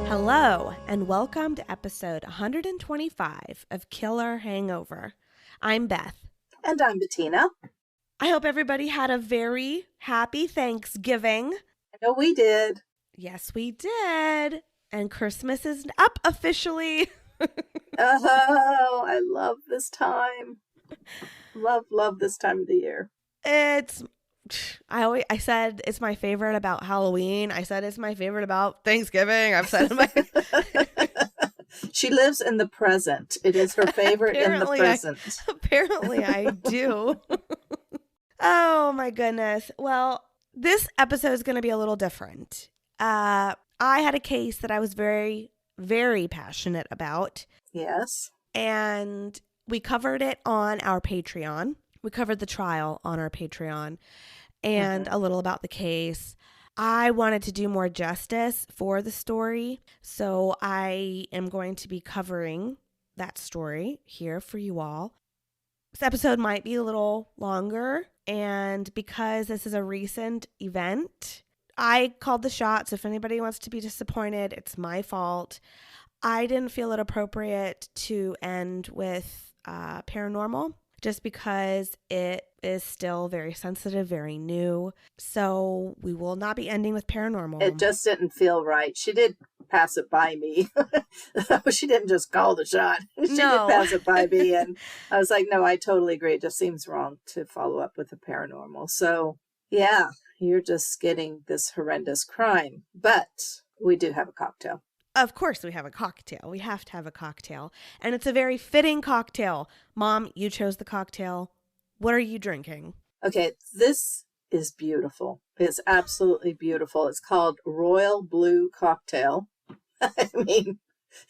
Hello, and welcome to episode 125 of Killer Hangover. I'm Beth. And I'm Bettina. I hope everybody had a very happy Thanksgiving. I know we did. Yes, we did. And Christmas is up officially. Oh, I love this time. Love this time of the year. I said it's my favorite about Halloween. I said it's my favorite about Thanksgiving. I've said She lives in the present. It is her favorite in the present. Apparently I do. Oh my goodness. Well, this episode is going to be a little different. I had a case that I was very, very passionate about. Yes. And we covered it on our Patreon. We covered the trial on our Patreon and a little about the case. I wanted to do more justice for the story, so I am going to be covering that story here for you all. This episode might be a little longer, and because this is a recent event, I called the shots. If anybody wants to be disappointed, it's my fault. I didn't feel it appropriate to end with paranormal, just because it is still very sensitive, very new. So we will not be ending with paranormal. It just didn't feel right. She did pass it by me. She didn't just call the shot. She did pass it by me. And I was like, no, I totally agree. It just seems wrong to follow up with the paranormal. So yeah, you're just getting this horrendous crime. But we do have a cocktail. Of course we have a cocktail. We have to have a cocktail. And it's a very fitting cocktail. Mom, you chose the cocktail. What are you drinking? Okay, this is beautiful. It's absolutely beautiful. It's called Royal Blue Cocktail. I mean,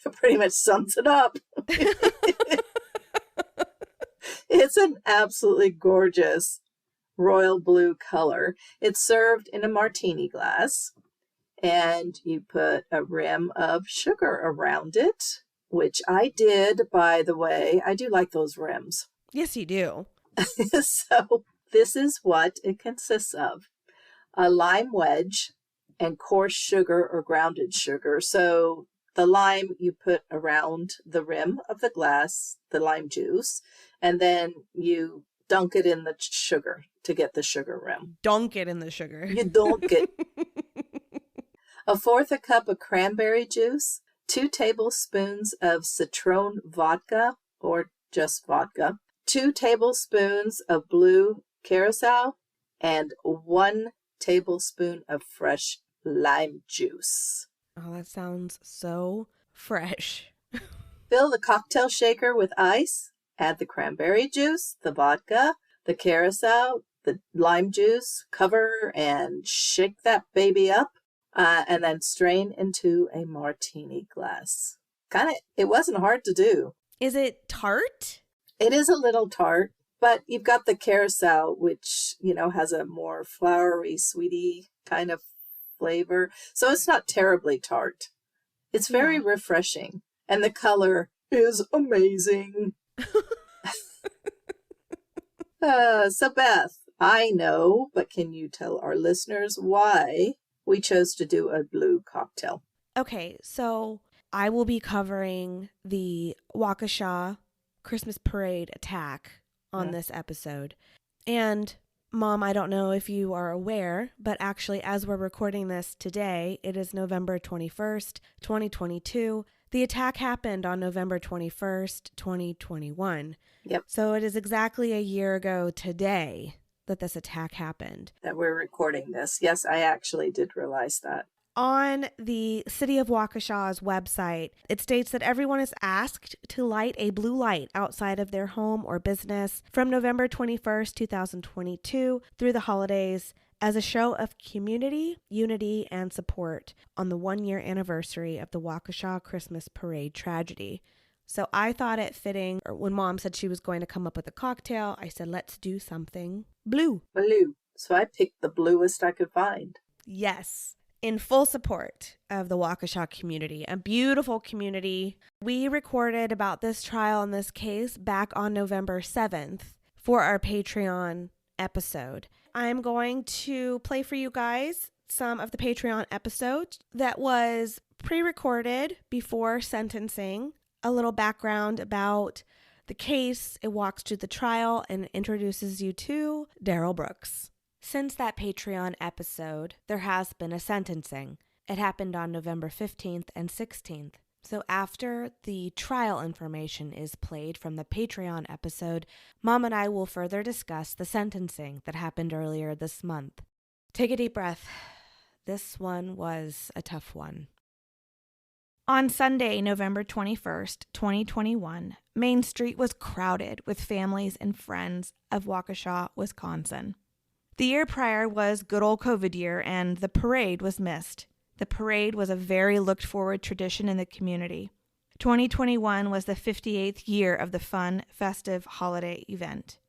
it pretty much sums it up. It's an absolutely gorgeous royal blue color. It's served in a martini glass. And you put a rim of sugar around it, which I did, by the way. I do like those rims. Yes, you do. So this is what it consists of. A lime wedge and coarse sugar or grounded sugar. So the lime you put around the rim of the glass, the lime juice, and then you dunk it in the sugar to get the sugar rim. Dunk it in the sugar. You dunk it. 1/4 cup of cranberry juice, 2 tablespoons of citron vodka, or just vodka, 2 tablespoons of blue curacao, and 1 tablespoon of fresh lime juice. Oh, that sounds so fresh. Fill the cocktail shaker with ice, add the cranberry juice, the vodka, the curacao, the lime juice, cover and shake that baby up. And then strain into a martini glass. It wasn't hard to do. Is it tart? It is a little tart, but you've got the curacao, which, has a more flowery, sweety kind of flavor. So it's not terribly tart. It's very refreshing. And the color is amazing. So Beth, I know, but can you tell our listeners why we chose to do a blue cocktail? Okay, so I will be covering the Waukesha Christmas parade attack on this episode. And Mom, I don't know if you are aware, but actually as we're recording this today, it is November 21st, 2022. The attack happened on November 21st, 2021. Yep. So it is exactly a year ago today that this attack happened. That we're recording this. Yes, I actually did realize that. On the City of Waukesha's website, it states that everyone is asked to light a blue light outside of their home or business from November 21st, 2022 through the holidays as a show of community, unity, and support on the 1-year anniversary of the Waukesha Christmas Parade tragedy. So I thought it fitting, or when Mom said she was going to come up with a cocktail, I said, let's do something blue. Blue. So I picked the bluest I could find. Yes. In full support of the Waukesha community, a beautiful community. We recorded about this trial and this case back on November 7th for our Patreon episode. I'm going to play for you guys some of the Patreon episode that was pre-recorded before sentencing, a little background about the case. It walks through the trial and introduces you to Darrell Brooks. Since that Patreon episode, there has been a sentencing. It happened on November 15th and 16th. So after the trial information is played from the Patreon episode, Mom and I will further discuss the sentencing that happened earlier this month. Take a deep breath. This one was a tough one. On Sunday, November 21st, 2021, Main Street was crowded with families and friends of Waukesha, Wisconsin. The year prior was good old COVID year, and the parade was missed. The parade was a very looked-forward tradition in the community. 2021 was the 58th year of the fun, festive holiday event.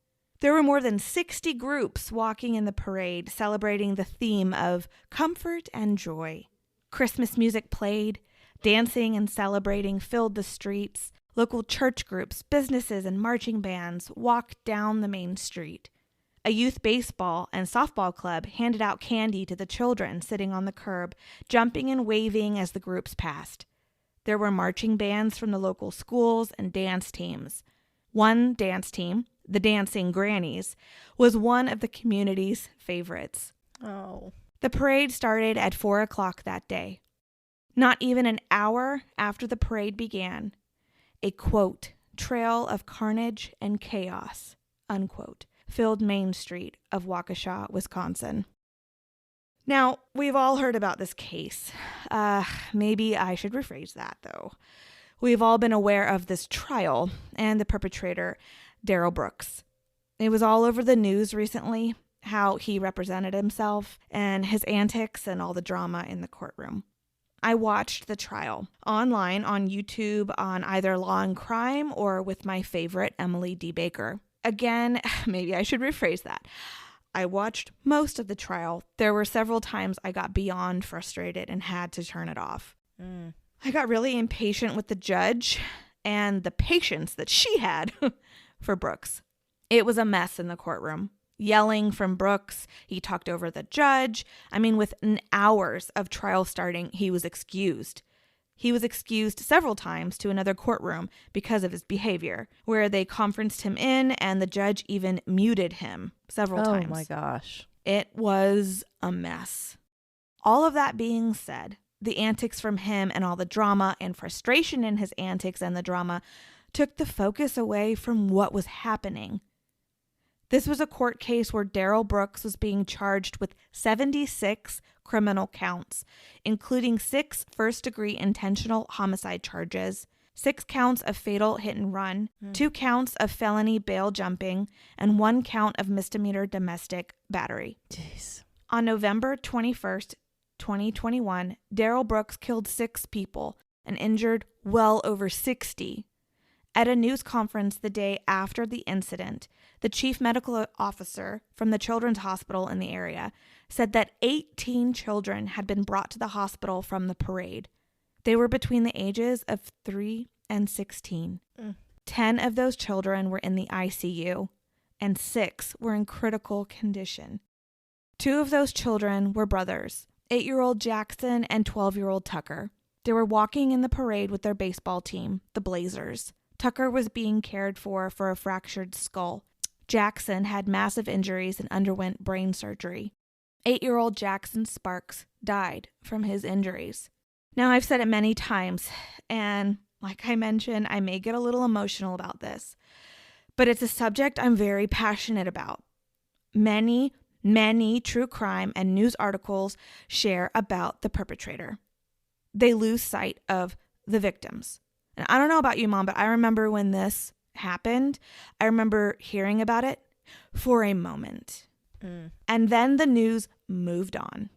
There were more than 60 groups walking in the parade, celebrating the theme of comfort and joy. Christmas music played, dancing and celebrating filled the streets. Local church groups, businesses, and marching bands walked down the main street. A youth baseball and softball club handed out candy to the children sitting on the curb, jumping and waving as the groups passed. There were marching bands from the local schools and dance teams. One dance team, the Dancing Grannies, was one of the community's favorites. Oh. The parade started at 4 o'clock that day. Not even an hour after the parade began, a, quote, trail of carnage and chaos, unquote, filled Main Street of Waukesha, Wisconsin. Now, we've all heard about this case. Maybe I should rephrase that, though. We've all been aware of this trial and the perpetrator, Darrell Brooks. It was all over the news recently, how he represented himself and his antics and all the drama in the courtroom. I watched the trial online on YouTube on either Law and Crime or with my favorite, Emily D. Baker. Again, maybe I should rephrase that. I watched most of the trial. There were several times I got beyond frustrated and had to turn it off. I got really impatient with the judge and the patience that she had for Brooks. It was a mess in the courtroom. Yelling from Brooks, he talked over the judge. Within hours of trial starting, he was excused. He was excused several times to another courtroom because of his behavior, where they conferenced him in and the judge even muted him several times. Oh my gosh. It was a mess. All of that being said, the antics from him and all the drama and frustration in his antics and the drama took the focus away from what was happening. This was a court case where Darrell Brooks was being charged with 76 criminal counts, including 6 first-degree intentional homicide charges, 6 counts of fatal hit and run, 2 counts of felony bail jumping, and 1 count of misdemeanor domestic battery. Jeez. On November 21st, 2021, Darrell Brooks killed 6 people and injured well over 60. At a news conference the day after the incident, the chief medical officer from the children's hospital in the area said that 18 children had been brought to the hospital from the parade. They were between the ages of 3 and 16. 10 of those children were in the ICU, and 6 were in critical condition. 2 of those children were brothers, 8-year-old Jackson and 12-year-old Tucker. They were walking in the parade with their baseball team, the Blazers. Tucker was being cared for a fractured skull. Jackson had massive injuries and underwent brain surgery. 8-year-old Jackson Sparks died from his injuries. Now, I've said it many times, and like I mentioned, I may get a little emotional about this, but it's a subject I'm very passionate about. Many true crime and news articles share about the perpetrator. They lose sight of the victims. And I don't know about you, Mom, but I remember when this happened, I remember hearing about it for a moment. And then the news moved on.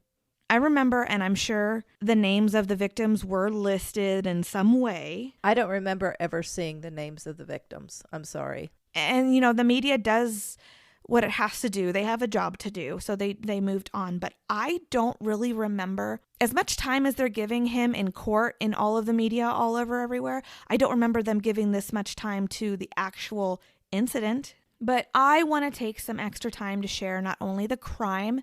I remember, and I'm sure the names of the victims were listed in some way. I don't remember ever seeing the names of the victims. I'm sorry. And, the media does what it has to do. They have a job to do. So they moved on. But I don't really remember as much time as they're giving him in court, in all of the media, all over everywhere. I don't remember them giving this much time to the actual incident. But I want to take some extra time to share not only the crime,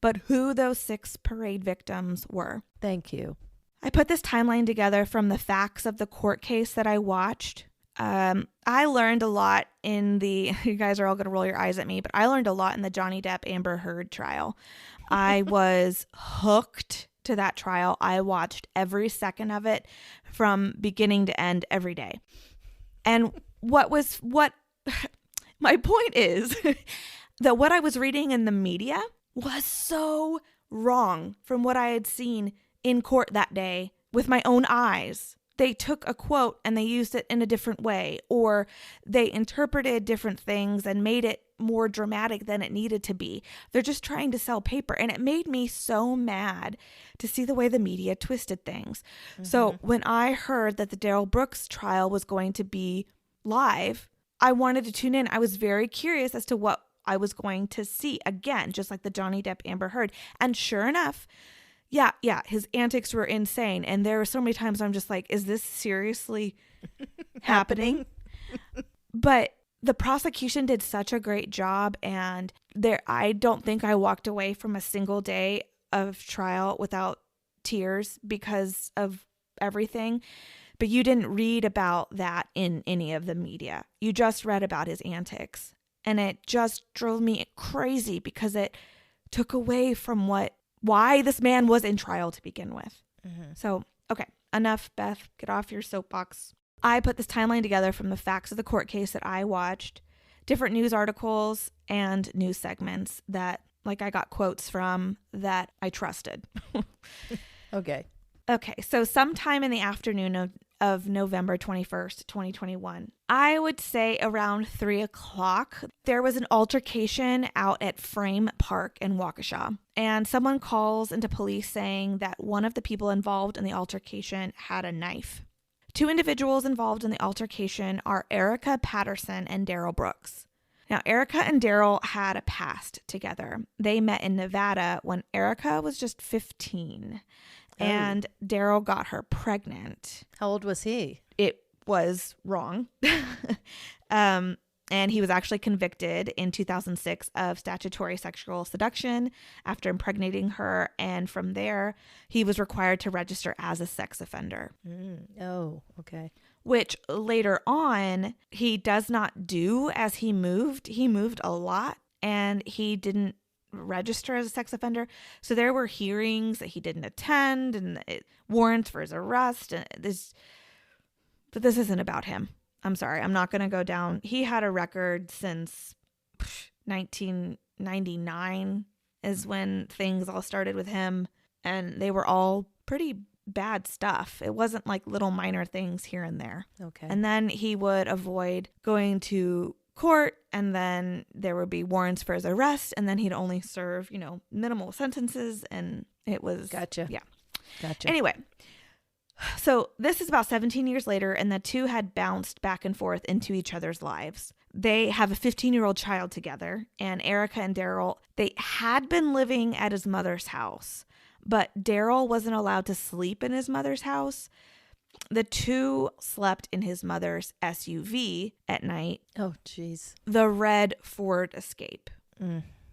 but who those 6 parade victims were. Thank you. I put this timeline together from the facts of the court case that I watched. I learned a lot in the, you guys are all going to roll your eyes at me, but I learned a lot in the Johnny Depp Amber Heard trial. I was hooked to that trial. I watched every second of it from beginning to end every day. And what my point is that what I was reading in the media was so wrong from what I had seen in court that day with my own eyes. They took a quote and they used it in a different way, or they interpreted different things and made it more dramatic than it needed to be. They're just trying to sell paper. And it made me so mad to see the way the media twisted things. Mm-hmm. So when I heard that the Darrell Brooks trial was going to be live, I wanted to tune in. I was very curious as to what I was going to see again, just like the Johnny Depp Amber Heard. And sure enough, yeah, his antics were insane. And there were so many times I'm just like, is this seriously happening? But the prosecution did such a great job. And I don't think I walked away from a single day of trial without tears because of everything. But you didn't read about that in any of the media. You just read about his antics. And it just drove me crazy because it took away from why this man was in trial to begin with. Mm-hmm. So, okay, enough, Beth. Get off your soapbox. I put this timeline together from the facts of the court case that I watched, different news articles and news segments that, like, I got quotes from that I trusted. Okay. Okay, so sometime in the afternoon of November 21st, 2021, I would say around 3 o'clock, there was an altercation out at Frame Park in Waukesha. And someone calls into police saying that one of the people involved in the altercation had a knife. 2 individuals involved in the altercation are Erica Patterson and Darrell Brooks. Now, Erica and Darrell had a past together. They met in Nevada when Erica was just 15. And Darrell got her pregnant. How old was he? It was wrong. And he was actually convicted in 2006 of statutory sexual seduction after impregnating her. And from there, he was required to register as a sex offender. Oh, okay. Which later on, he does not do as he moved. He moved a lot and he didn't register as a sex offender. So there were hearings that he didn't attend and warrants for his arrest. And but this isn't about him. I'm sorry. I'm not going to go down. He had a record since 1999 is when things all started with him. And they were all pretty bad stuff. It wasn't like little minor things here and there. Okay. And then he would avoid going to court, and then there would be warrants for his arrest, and then he'd only serve, minimal sentences, and it was... Gotcha. Yeah. Gotcha. Anyway, so this is about 17 years later, and the 2 had bounced back and forth into each other's lives. They have a 15-year-old child together, and Erica and Darrell, they had been living at his mother's house, but Darrell wasn't allowed to sleep in his mother's house. The 2 slept in his mother's SUV at night. Oh, geez. The red Ford Escape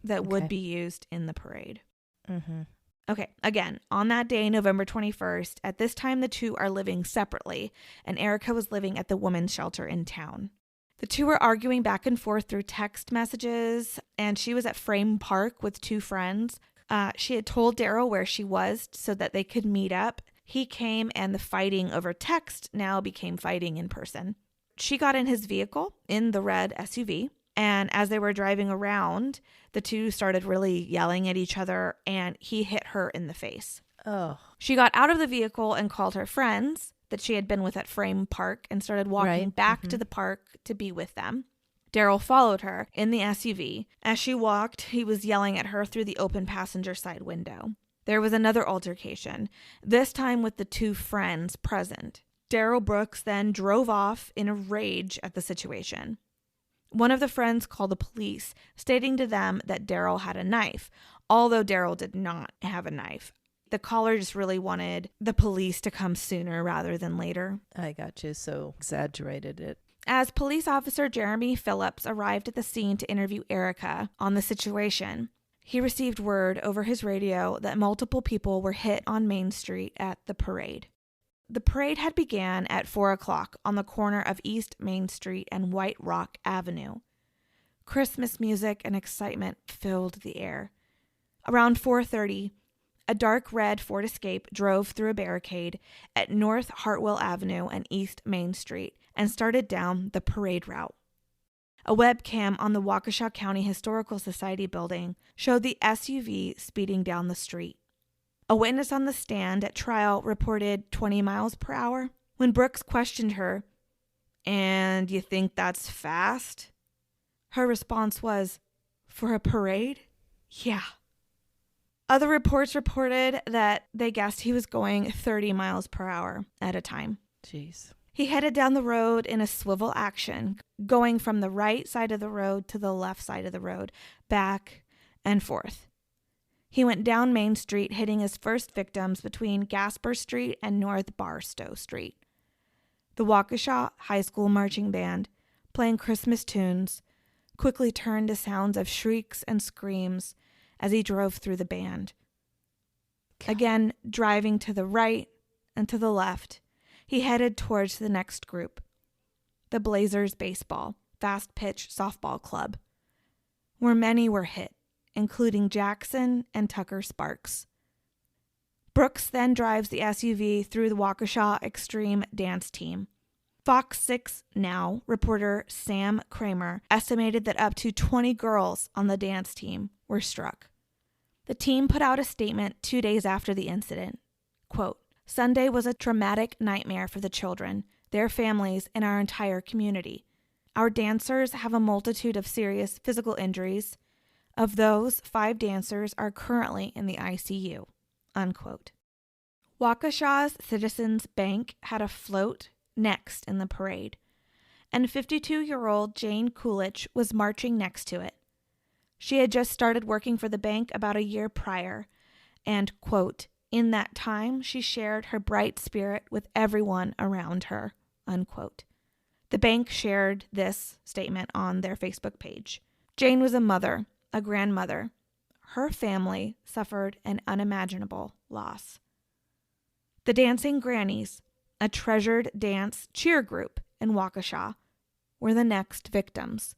that would be used in the parade. Mm-hmm. Okay, again, on that day, November 21st, at this time, the 2 are living separately, and Erica was living at the women's shelter in town. The 2 were arguing back and forth through text messages, and she was at Frame Park with 2 friends. She had told Darrell where she was so that they could meet up. He came, and the fighting over text now became fighting in person. She got in his vehicle in the red SUV, and as they were driving around, the 2 started really yelling at each other, and he hit her in the face. Oh. She got out of the vehicle and called her friends that she had been with at Frame Park and started walking back to the park to be with them. Darrell followed her in the SUV. As she walked, he was yelling at her through the open passenger side window. There was another altercation, this time with the 2 friends present. Darrell Brooks then drove off in a rage at the situation. One of the friends called the police, stating to them that Darrell had a knife, although Darrell did not have a knife. The caller just really wanted the police to come sooner rather than later. I got you. So exaggerated it. As police officer Jeremy Phillips arrived at the scene to interview Erica on the situation, he received word over his radio that multiple people were hit on Main Street at the parade. The parade had began at 4 o'clock on the corner of East Main Street and White Rock Avenue. Christmas music and excitement filled the air. Around 4:30, a dark red Ford Escape drove through a barricade at North Hartwell Avenue and East Main Street and started down the parade route. A webcam on the Waukesha County Historical Society building showed the SUV speeding down the street. A witness on the stand at trial reported 20 miles per hour. When Brooks questioned her, "And you think that's fast?" her response was, "For a parade? Yeah." Other reports reported that they guessed he was going 30 miles per hour at a time. Jeez. He headed down the road in a swivel action, going from the right side of the road to the left side of the road, back and forth. He went down Main Street, hitting his first victims between Gasper Street and North Barstow Street. The Waukesha High School Marching Band, playing Christmas tunes, quickly turned to sounds of shrieks and screams as he drove through the band. Again, driving to the right and to the left, he headed towards the next group, the Blazers Baseball Fast Pitch Softball Club, where many were hit, including Jackson and Tucker Sparks. Brooks then drives the SUV through the Waukesha Extreme Dance Team. Fox 6 Now reporter Sam Kramer estimated that up to 20 girls on the dance team were struck. The team put out a statement 2 days after the incident. Quote, "Sunday was a traumatic nightmare for the children, their families, and our entire community. Our dancers have a multitude of serious physical injuries. Of those, 5 dancers are currently in the ICU." Unquote. Waukesha's Citizens Bank had a float next in the parade, and 52-year-old Jane Coolidge was marching next to it. She had just started working for the bank about a year prior, and, quote, "In that time, she shared her bright spirit with everyone around her," unquote. The bank shared this statement on their Facebook page. Jane was a mother, a grandmother. Her family suffered an unimaginable loss. The Dancing Grannies, a treasured dance cheer group in Waukesha, were the next victims.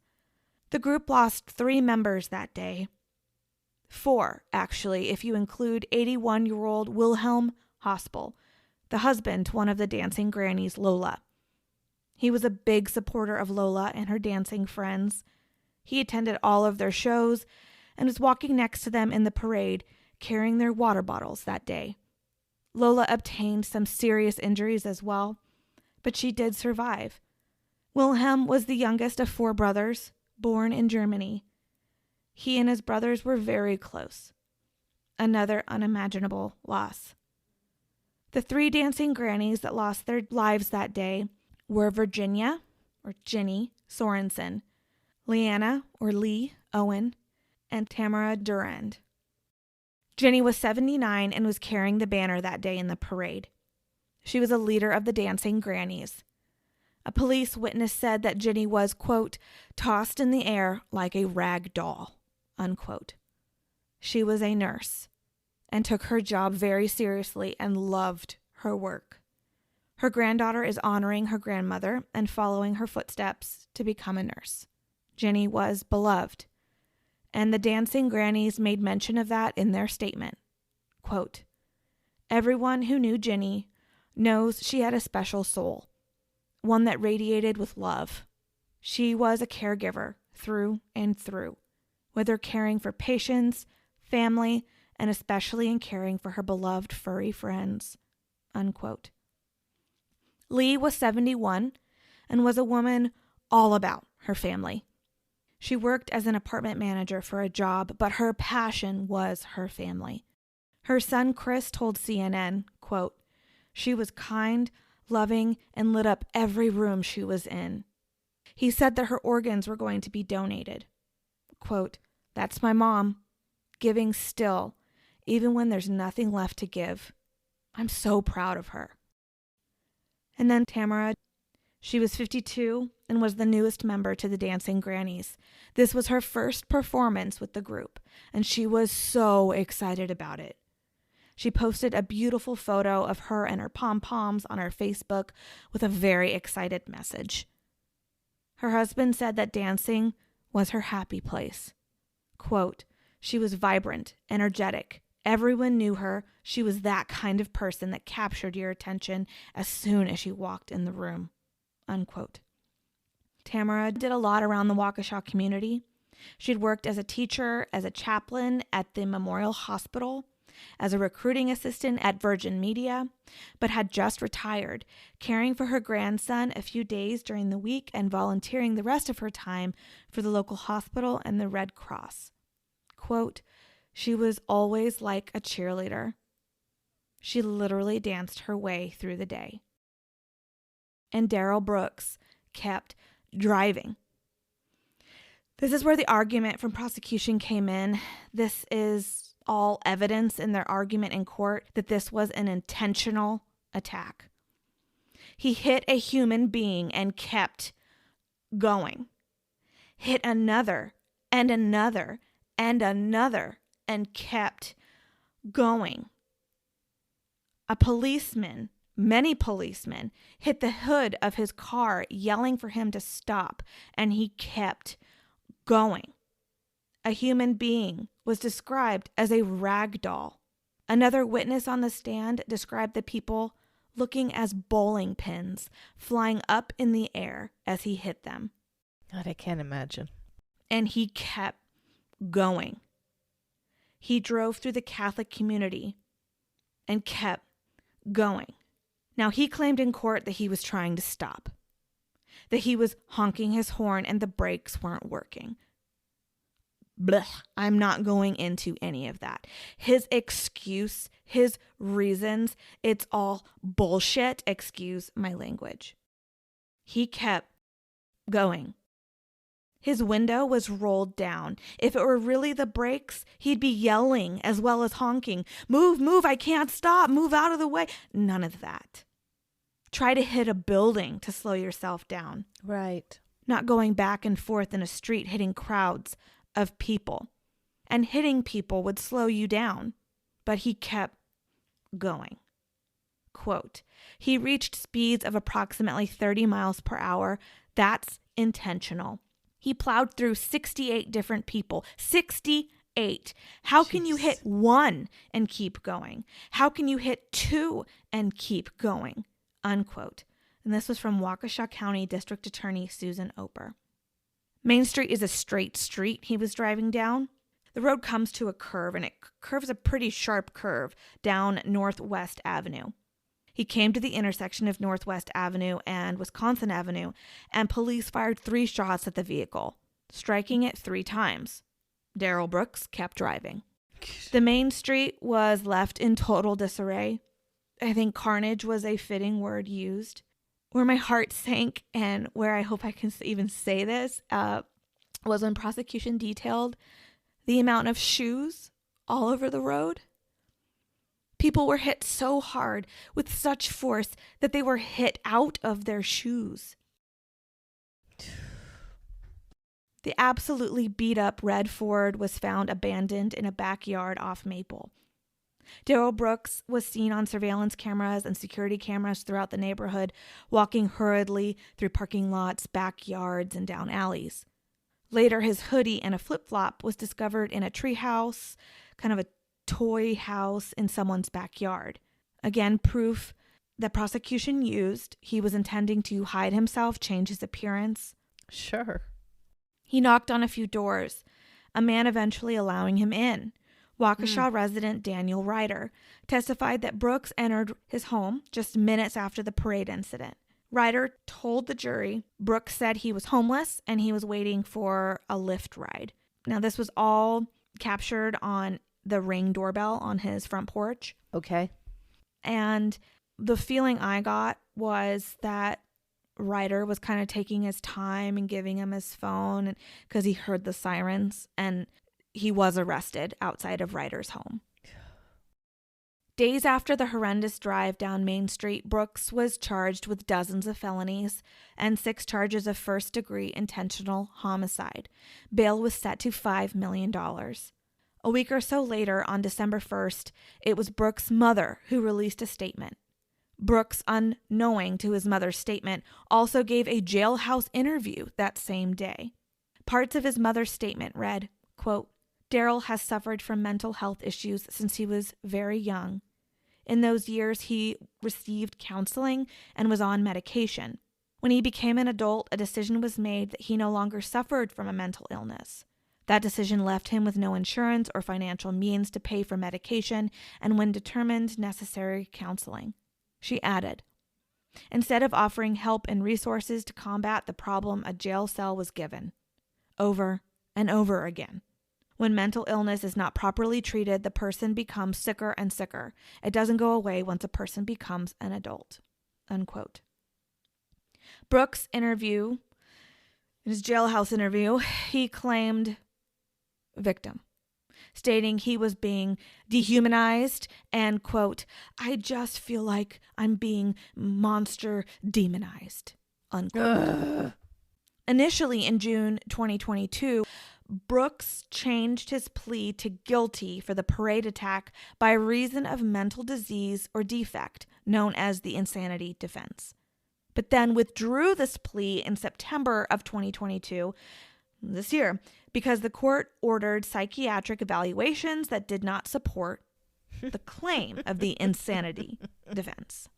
The group lost 3 members that day. 4, actually, if you include 81-year-old Wilhelm Hospel, the husband to one of the Dancing Grannies, Lola. He was a big supporter of Lola and her dancing friends. He attended all of their shows and was walking next to them in the parade, carrying their water bottles that day. Lola obtained some serious injuries as well, but she did survive. Wilhelm was the youngest of 4 brothers, born in Germany. He and his brothers were very close. Another unimaginable loss. The 3 dancing grannies that lost their lives that day were Virginia, or Jenny, Sorensen, Leanna, or Lee, Owen, and Tamara Durand. Jenny was 79 and was carrying the banner that day in the parade. She was a leader of the Dancing Grannies. A police witness said that Jenny was, quote, "tossed in the air like a rag doll," unquote. She was a nurse and took her job very seriously and loved her work. Her granddaughter is honoring her grandmother and following her footsteps to become a nurse. Jenny was beloved, and the Dancing Grannies made mention of that in their statement. Quote, "Everyone who knew Jenny knows she had a special soul, one that radiated with love. She was a caregiver through and through, whether caring for patients, family, and especially in caring for her beloved furry friends." Unquote. Lee was 71 and was a woman all about her family. She worked as an apartment manager for a job, but her passion was her family. Her son Chris told CNN, quote, "She was kind, loving, and lit up every room she was in." He said that her organs were going to be donated. Quote, "That's my mom, giving still, even when there's nothing left to give. I'm so proud of her." And then Tamara, she was 52 and was the newest member to the Dancing Grannies. This was her first performance with the group, and she was so excited about it. She posted a beautiful photo of her and her pom-poms on her Facebook with a very excited message. Her husband said that dancing was her happy place. Quote, she was vibrant, energetic. Everyone knew her. She was that kind of person that captured your attention as soon as she walked in the room. Unquote. Tamara did a lot around the Waukesha community. She'd worked as a teacher, as a chaplain at the Memorial Hospital, as a recruiting assistant at Virgin Media, but had just retired, caring for her grandson a few days during the week and volunteering the rest of her time for the local hospital and the Red Cross. Quote, she was always like a cheerleader. She literally danced her way through the day. And Daryl Brooks kept driving. This is where the argument from prosecution came in. This is all evidence in their argument in court that this was an intentional attack. He hit a human being and kept going. Hit another and another and another and kept going. A policeman, many policemen, hit the hood of his car yelling for him to stop, and he kept going. A human being was described as a rag doll. Another witness on the stand described the people looking as bowling pins flying up in the air as he hit them. God, I can't imagine. And he kept going. He drove through the Catholic community and kept going. Now, he claimed in court that he was trying to stop, that he was honking his horn and the brakes weren't working. Blech, I'm not going into any of that. His excuse, his reasons, it's all bullshit. Excuse my language. He kept going. His window was rolled down. If it were really the brakes, he'd be yelling as well as honking. Move, move, I can't stop. Move out of the way. None of that. Try to hit a building to slow yourself down. Right. Not going back and forth in a street hitting crowds of people. And hitting people would slow you down. But he kept going. Quote, he reached speeds of approximately 30 miles per hour. That's intentional. He plowed through 68 different people. 68. How can you hit one and keep going? How can you hit two and keep going? Unquote. And this was from Waukesha County District Attorney Susan Oper. Main Street is a straight street he was driving down. The road comes to a curve, and it curves a pretty sharp curve down Northwest Avenue. He came to the intersection of Northwest Avenue and Wisconsin Avenue, and police fired 3 shots at the vehicle, striking it 3 times. Daryl Brooks kept driving. The main street was left in total disarray. I think carnage was a fitting word used. Where my heart sank, and where I hope I can even say this, was when prosecution detailed the amount of shoes all over the road. People were hit so hard with such force that they were hit out of their shoes. The absolutely beat up red Ford was found abandoned in a backyard off Maple. Daryl Brooks was seen on surveillance cameras and security cameras throughout the neighborhood, walking hurriedly through parking lots, backyards, and down alleys. Later, his hoodie and a flip-flop was discovered in a treehouse, kind of a toy house in someone's backyard. Again, proof that prosecution used. He was intending to hide himself, change his appearance. Sure. He knocked on a few doors, a man eventually allowing him in. Waukesha resident Daniel Ryder testified that Brooks entered his home just minutes after the parade incident. Ryder told the jury Brooks said he was homeless and he was waiting for a Lyft ride. Now, this was all captured on the Ring doorbell on his front porch. Okay. And the feeling I got was that Ryder was kind of taking his time and giving him his phone because he heard the sirens, and he was arrested outside of Ryder's home. Days after the horrendous drive down Main Street, Brooks was charged with dozens of felonies and 6 charges of first-degree intentional homicide. Bail was set to $5 million. A week or so later, on December 1st, it was Brooks' mother who released a statement. Brooks, unknowing to his mother's statement, also gave a jailhouse interview that same day. Parts of his mother's statement read, quote, "Daryl has suffered from mental health issues since he was very young. In those years, he received counseling and was on medication. When he became an adult, a decision was made that he no longer suffered from a mental illness. That decision left him with no insurance or financial means to pay for medication and, when determined, necessary counseling." She added, "Instead of offering help and resources to combat the problem, a jail cell was given. Over and over again. When mental illness is not properly treated, the person becomes sicker and sicker. It doesn't go away once a person becomes an adult." Unquote. Brooks' interview, in his jailhouse interview, he claimed victim, stating he was being dehumanized and, quote, "I just feel like I'm being monster demonized," unquote. Initially in June 2022, Brooks changed his plea to guilty for the parade attack by reason of mental disease or defect, known as the insanity defense, but then withdrew this plea in September of 2022, this year, because the court ordered psychiatric evaluations that did not support the claim of the insanity defense.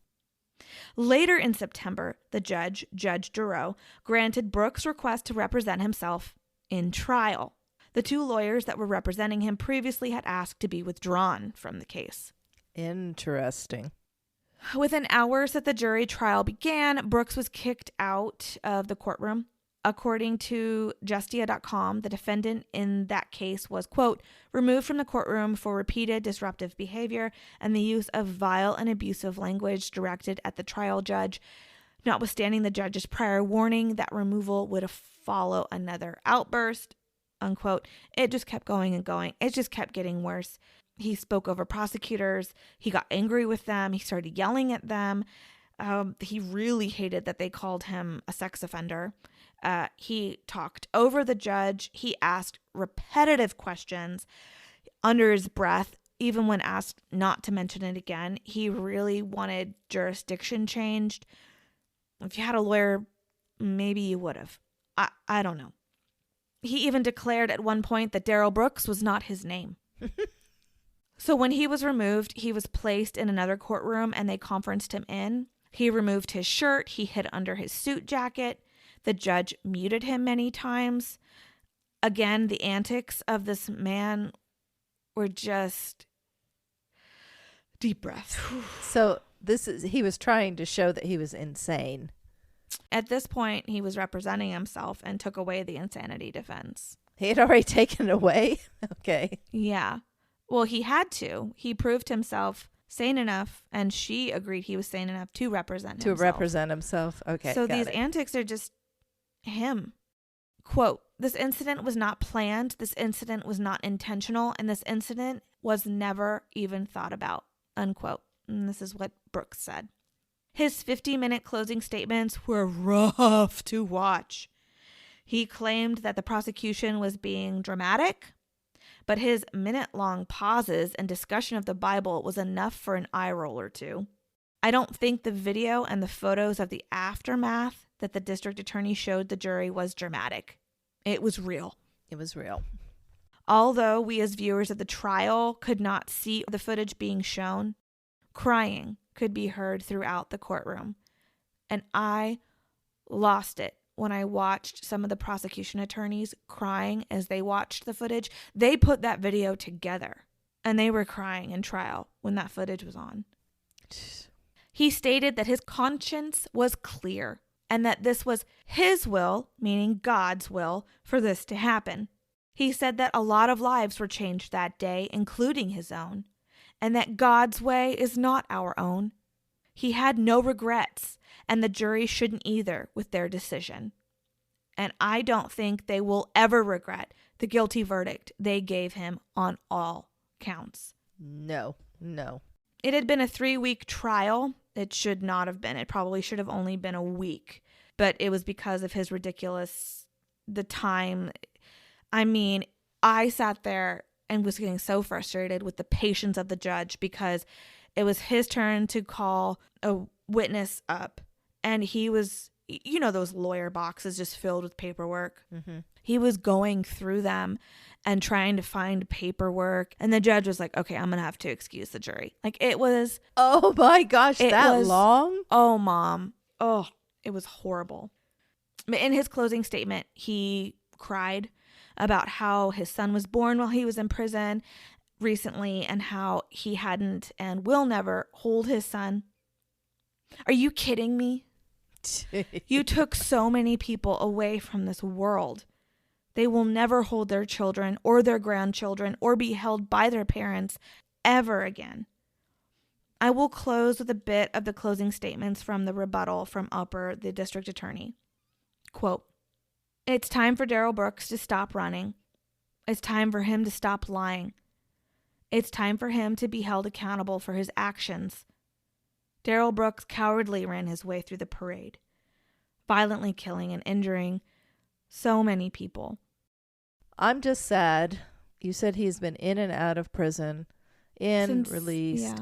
Later in September, the judge, Judge Duro, granted Brooks' request to represent himself in trial. The 2 lawyers that were representing him previously had asked to be withdrawn from the case. Interesting. Within hours that the jury trial began, Brooks was kicked out of the courtroom. According to Justia.com, the defendant in that case was, quote, "removed from the courtroom for repeated disruptive behavior and the use of vile and abusive language directed at the trial judge, notwithstanding the judge's prior warning that removal would follow another outburst," unquote. It just kept going and going. It just kept getting worse. He spoke over prosecutors. He got angry with them. He started yelling at them. He really hated that they called him a sex offender. He talked over the judge. He asked repetitive questions under his breath, even when asked not to mention it again. He really wanted jurisdiction changed. If you had a lawyer, maybe you would have. I don't know. He even declared at one point that Daryl Brooks was not his name. So when he was removed, he was placed in another courtroom and they conferenced him in. He removed his shirt. He hid under his suit jacket. The judge muted him many times. Again, the antics of this man were just deep breaths. So he was trying to show that he was insane. At this point, he was representing himself and took away the insanity defense. He had already taken it away? Okay. Yeah. Well, he had to. He proved himself sane enough, and she agreed he was sane enough to represent himself. Okay. So these antics are just him. Quote, "This incident was not planned. This incident was not intentional. And this incident was never even thought about," unquote. And this is what Brooks said. His 50-minute closing statements were rough to watch. He claimed that the prosecution was being dramatic, but his minute-long pauses and discussion of the Bible was enough for an eye roll or two. I don't think the video and the photos of the aftermath that the district attorney showed the jury was dramatic. It was real. It was real. Although we as viewers of the trial could not see the footage being shown, crying could be heard throughout the courtroom. And I lost it when I watched some of the prosecution attorneys crying as they watched the footage. They put that video together and they were crying in trial when that footage was on. He stated that his conscience was clear and that this was his will, meaning God's will, for this to happen. He said that a lot of lives were changed that day, including his own, and that God's way is not our own. He had no regrets, and the jury shouldn't either with their decision. And I don't think they will ever regret the guilty verdict they gave him on all counts. No. It had been a 3-week trial. It should not have been. It probably should have only been a week. But it was because of his the time. I mean, I sat there and was getting so frustrated with the patience of the judge because it was his turn to call a witness up. And he was, those lawyer boxes just filled with paperwork. Mm-hmm. He was going through them and trying to find paperwork. And the judge was like, okay, I'm going to have to excuse the jury. Like, it was. Oh my gosh, that long? Oh, Mom. Oh, it was horrible. In his closing statement, he cried about how his son was born while he was in prison recently and how he hadn't and will never hold his son. Are you kidding me? You took so many people away from this world. They will never hold their children or their grandchildren or be held by their parents ever again. I will close with a bit of the closing statements from the rebuttal from Upper, the district attorney. Quote, "It's time for Darrell Brooks to stop running. It's time for him to stop lying. It's time for him to be held accountable for his actions. Darrell Brooks cowardly ran his way through the parade, violently killing and injuring so many people." I'm just sad. You said he's been in and out of prison, released.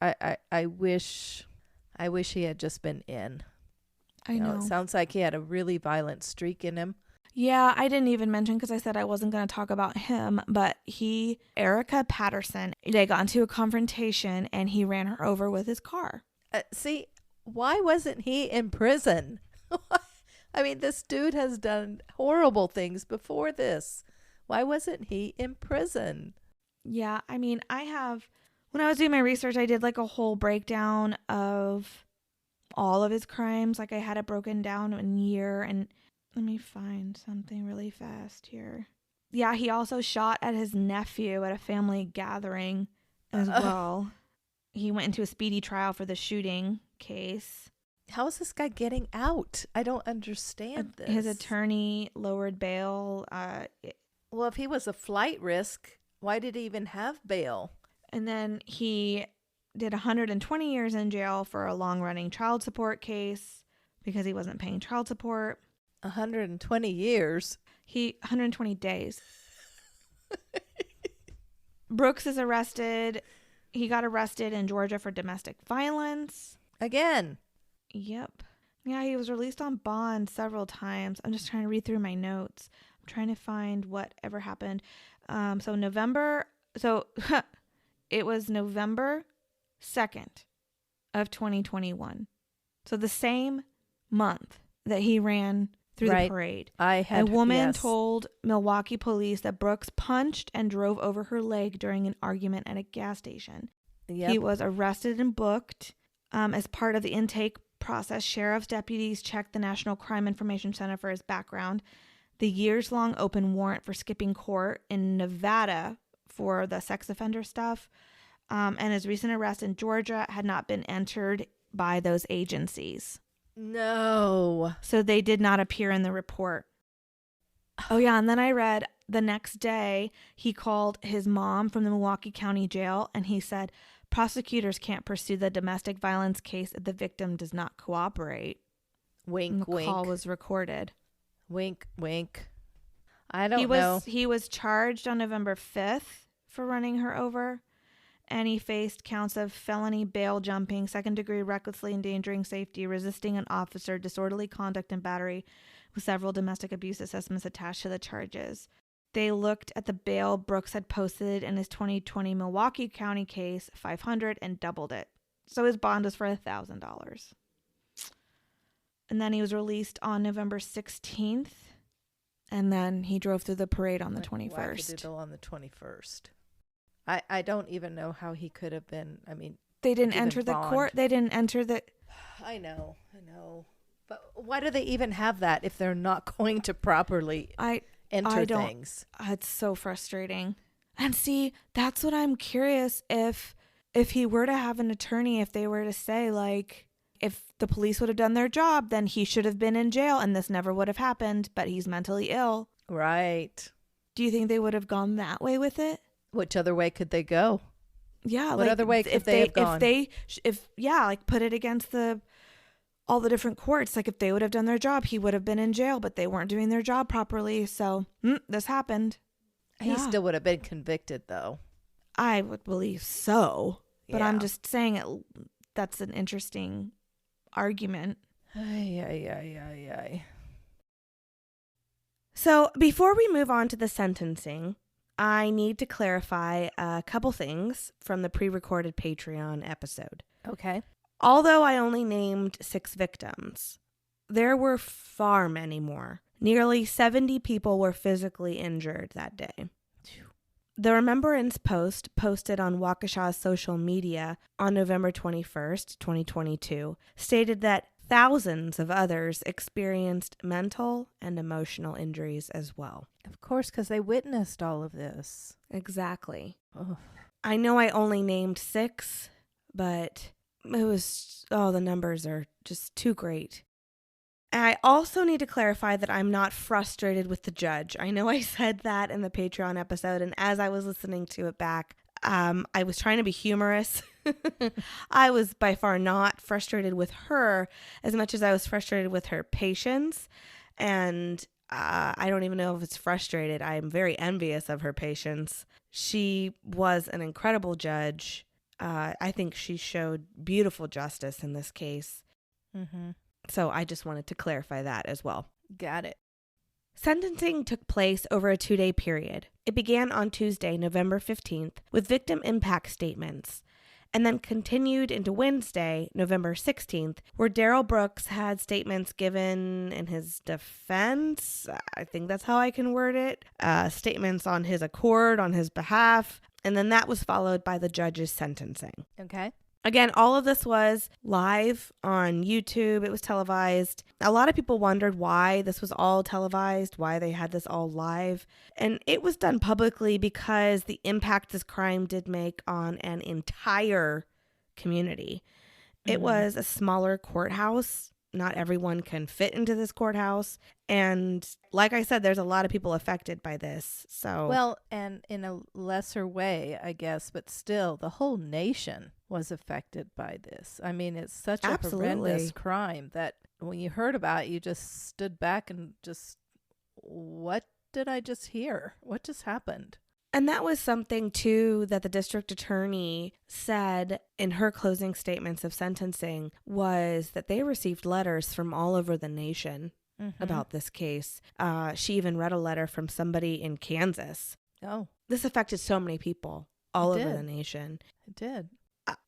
I wish he had just been in. I know. It sounds like he had a really violent streak in him. Yeah, I didn't even mention because I said I wasn't going to talk about him, but Erica Patterson, they got into a confrontation and he ran her over with his car. See, why wasn't he in prison? I mean, this dude has done horrible things before this. Why wasn't he in prison? Yeah, I mean, when I was doing my research, I did like a whole breakdown of all of his crimes. Like I had it broken down in year, and let me find something really fast here. Yeah, he also shot at his nephew at a family gathering as well. He went into a speedy trial for the shooting case. How is this guy getting out? I don't understand this. His attorney lowered bail. Well, if he was a flight risk, why did he even have bail? And then he did 120 years in jail for a long-running child support case because he wasn't paying child support. 120 years? 120 days. Brooks is arrested. He got arrested in Georgia for domestic violence. Again? Yep. Yeah, he was released on bond several times. I'm just trying to read through my notes. I'm trying to find whatever happened. It was November 2nd of 2021. So the same month that he ran through the parade. A woman told Milwaukee police that Brooks punched and drove over her leg during an argument at a gas station. Yep. He was arrested and booked. As part of the intake process, sheriff's deputies checked the National Crime Information Center for his background, the years-long open warrant for skipping court in Nevada for the sex offender stuff, and his recent arrest in Georgia had not been entered by those agencies. No. So they did not appear in the report. Oh, yeah, and then I read the next day he called his mom from the Milwaukee County Jail, and he said, prosecutors can't pursue the domestic violence case if the victim does not cooperate. Wink, wink. The call was recorded. Wink, wink. I don't know. He was charged on November 5th for running her over, and he faced counts of felony bail jumping, second-degree recklessly endangering safety, resisting an officer, disorderly conduct, and battery, with several domestic abuse assessments attached to the charges. They looked at the bail Brooks had posted in his 2020 Milwaukee County case, $500, and doubled it. So his bond was for $1,000. And then he was released on November 16th, and then he drove through the parade on the 21st. On the 21st. I don't even know how he could have been. I mean, they didn't enter the court. They didn't enter the. I know. But why do they even have that if they're not going to properly enter things? It's so frustrating. And see, that's what I'm curious if he were to have an attorney, if they were to say, like, if the police would have done their job, then he should have been in jail and this never would have happened, but he's mentally ill. Right. Do you think they would have gone that way with it? Which other way could they go? Yeah. What other way could they have gone? Like put it against all the different courts. Like if they would have done their job, he would have been in jail, but they weren't doing their job properly. So this happened. He still would have been convicted, though. I would believe so. But Yeah. I'm just saying that's an interesting argument. Ay. So before we move on to the sentencing, I need to clarify a couple things from the pre-recorded Patreon episode. Okay. Although I only named 6 victims, there were far many more. Nearly 70 people were physically injured that day. The remembrance post posted on Waukesha's social media on November 21st, 2022, stated that thousands of others experienced mental and emotional injuries as well. Of course, because they witnessed all of this. Exactly. Ugh. I know I only named 6, but the numbers are just too great. And I also need to clarify that I'm not frustrated with the judge. I know I said that in the Patreon episode, and as I was listening to it back, I was trying to be humorous. I was by far not frustrated with her as much as I was frustrated with her patience. And I don't even know if it's frustrated. I'm very envious of her patience. She was an incredible judge. I think she showed beautiful justice in this case. Mm-hmm. So I just wanted to clarify that as well. Got it. Sentencing took place over a 2-day period. It began on Tuesday, November 15th, with victim impact statements, and then continued into Wednesday, November 16th, where Darrell Brooks had statements given in his defense. I think that's how I can word it. Statements on his accord, on his behalf, and then that was followed by the judge's sentencing. Okay. Again, all of this was live on YouTube. It was televised. A lot of people wondered why this was all televised, why they had this all live. And it was done publicly because the impact this crime did make on an entire community. It was a smaller courthouse. Not everyone can fit into this courthouse. And like I said, there's a lot of people affected by this. So well, and in a lesser way, I guess, but still, the whole nation was affected by this. I mean, it's such a horrendous crime that when you heard about it, you just stood back and just, what did I just hear? What just happened? And that was something, too, that the district attorney said in her closing statements of sentencing, was that they received letters from all over the nation about this case. She even read a letter from somebody in Kansas. Oh. This affected so many people all over the nation. It did.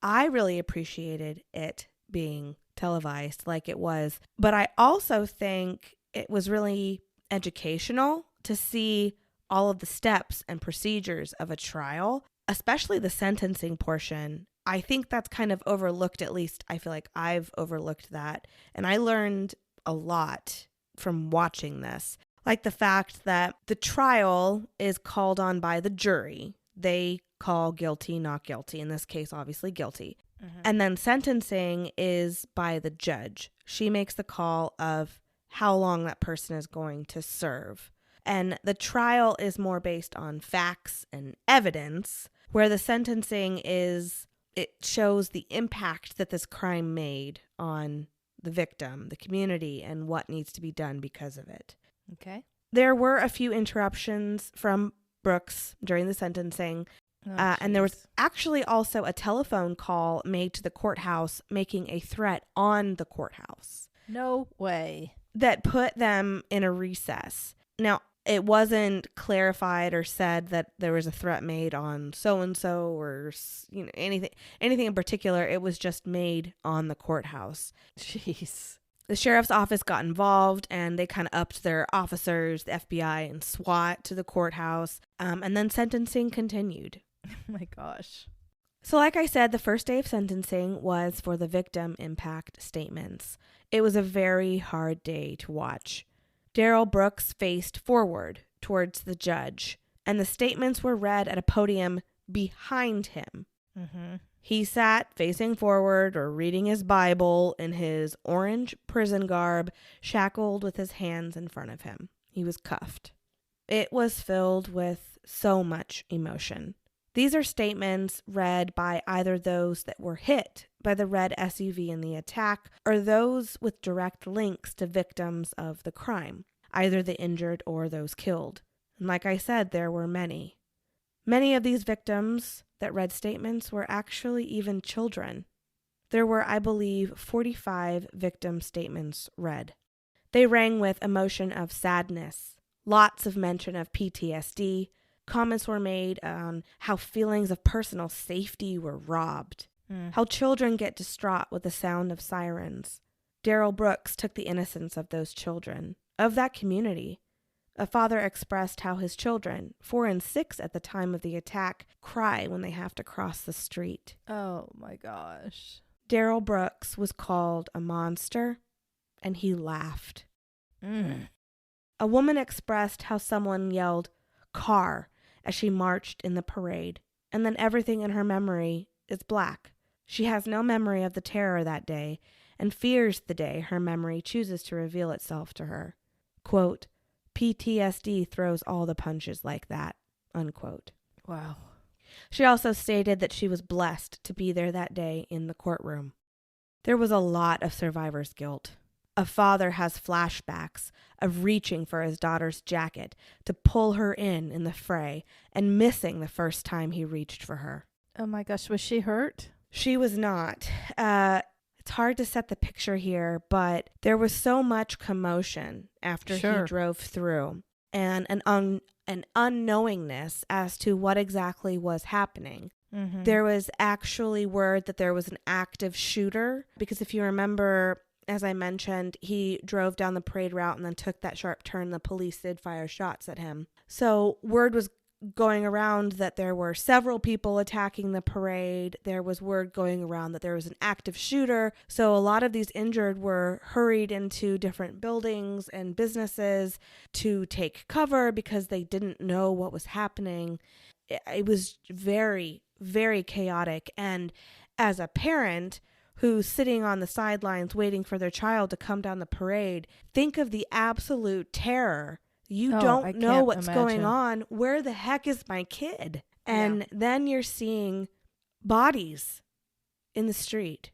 I really appreciated it being televised like it was. But I also think it was really educational to see all of the steps and procedures of a trial, especially the sentencing portion. I think that's kind of overlooked. At least I feel like I've overlooked that. And I learned a lot from watching this, like the fact that the trial is called on by the jury. They call guilty, not guilty. In this case, obviously guilty. And then sentencing is by the judge. She makes the call of how long that person is going to serve. And the trial is more based on facts and evidence, where the sentencing it shows the impact that this crime made on the victim, the community, and what needs to be done because of it. Okay. There were a few interruptions from Brooks during the sentencing, and there was actually also a telephone call made to the courthouse making a threat on the courthouse. No way. That put them in a recess. Now, it wasn't clarified or said that there was a threat made on so-and-so or anything in particular. It was just made on the courthouse. Jeez. The sheriff's office got involved and they kind of upped their officers, the FBI and SWAT, to the courthouse. And then sentencing continued. Oh my gosh. So like I said, the first day of sentencing was for the victim impact statements. It was a very hard day to watch. Darrell Brooks faced forward towards the judge, and the statements were read at a podium behind him. He sat facing forward or reading his Bible in his orange prison garb, shackled with his hands in front of him. He was cuffed. It was filled with so much emotion. These are statements read by either those that were hit by the red SUV in the attack or those with direct links to victims of the crime, either the injured or those killed. And like I said, there were many. Many of these victims that read statements were actually even children. There were, I believe, 45 victim statements read. They rang with emotion of sadness, lots of mention of PTSD. Comments were made on how feelings of personal safety were robbed, how children get distraught with the sound of sirens. Darrell Brooks took the innocence of those children, of that community. A father expressed how his children, 4 and 6 at the time of the attack, cry when they have to cross the street. Oh my gosh. Darrell Brooks was called a monster, and he laughed. A woman expressed how someone yelled, "Car," as she marched in the parade, and then everything in her memory is black. She has no memory of the terror that day and fears the day her memory chooses to reveal itself to her. Quote, PTSD throws all the punches like that, unquote. Wow. She also stated that she was blessed to be there that day in the courtroom. There was a lot of survivor's guilt. A father has flashbacks of reaching for his daughter's jacket to pull her in the fray and missing the first time he reached for her. Oh my gosh, was she hurt? She was not. It's hard to set the picture here, but there was so much commotion after he drove through and an unknowingness as to what exactly was happening. Mm-hmm. There was actually word that there was an active shooter, because if you remember, as I mentioned, he drove down the parade route and then took that sharp turn. The police did fire shots at him. So word was going around that there were several people attacking the parade. There was word going around that there was an active shooter. So a lot of these injured were hurried into different buildings and businesses to take cover because they didn't know what was happening. It was very, very chaotic. And as a parent who's sitting on the sidelines waiting for their child to come down the parade, think of the absolute terror. You don't know what's going on. Where the heck is my kid? And then you're seeing bodies in the street.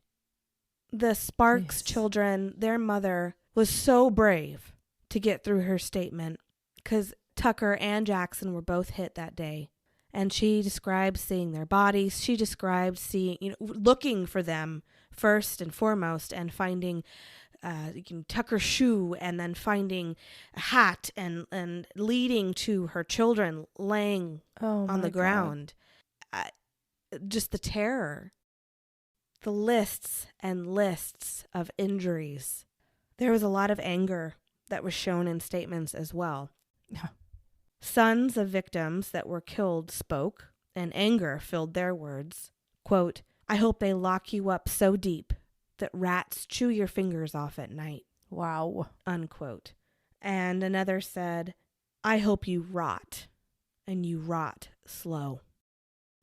The Sparks children, their mother was so brave to get through her statement because Tucker and Jackson were both hit that day. And she described seeing their bodies. She described looking for them first and foremost and finding Tucker's shoe and then finding a hat and leading to her children laying on the ground. Just the terror. The lists and lists of injuries. There was a lot of anger that was shown in statements as well. Sons of victims that were killed spoke, and anger filled their words. Quote, I hope they lock you up so deep that rats chew your fingers off at night. Wow. Unquote. And another said, I hope you rot, and you rot slow.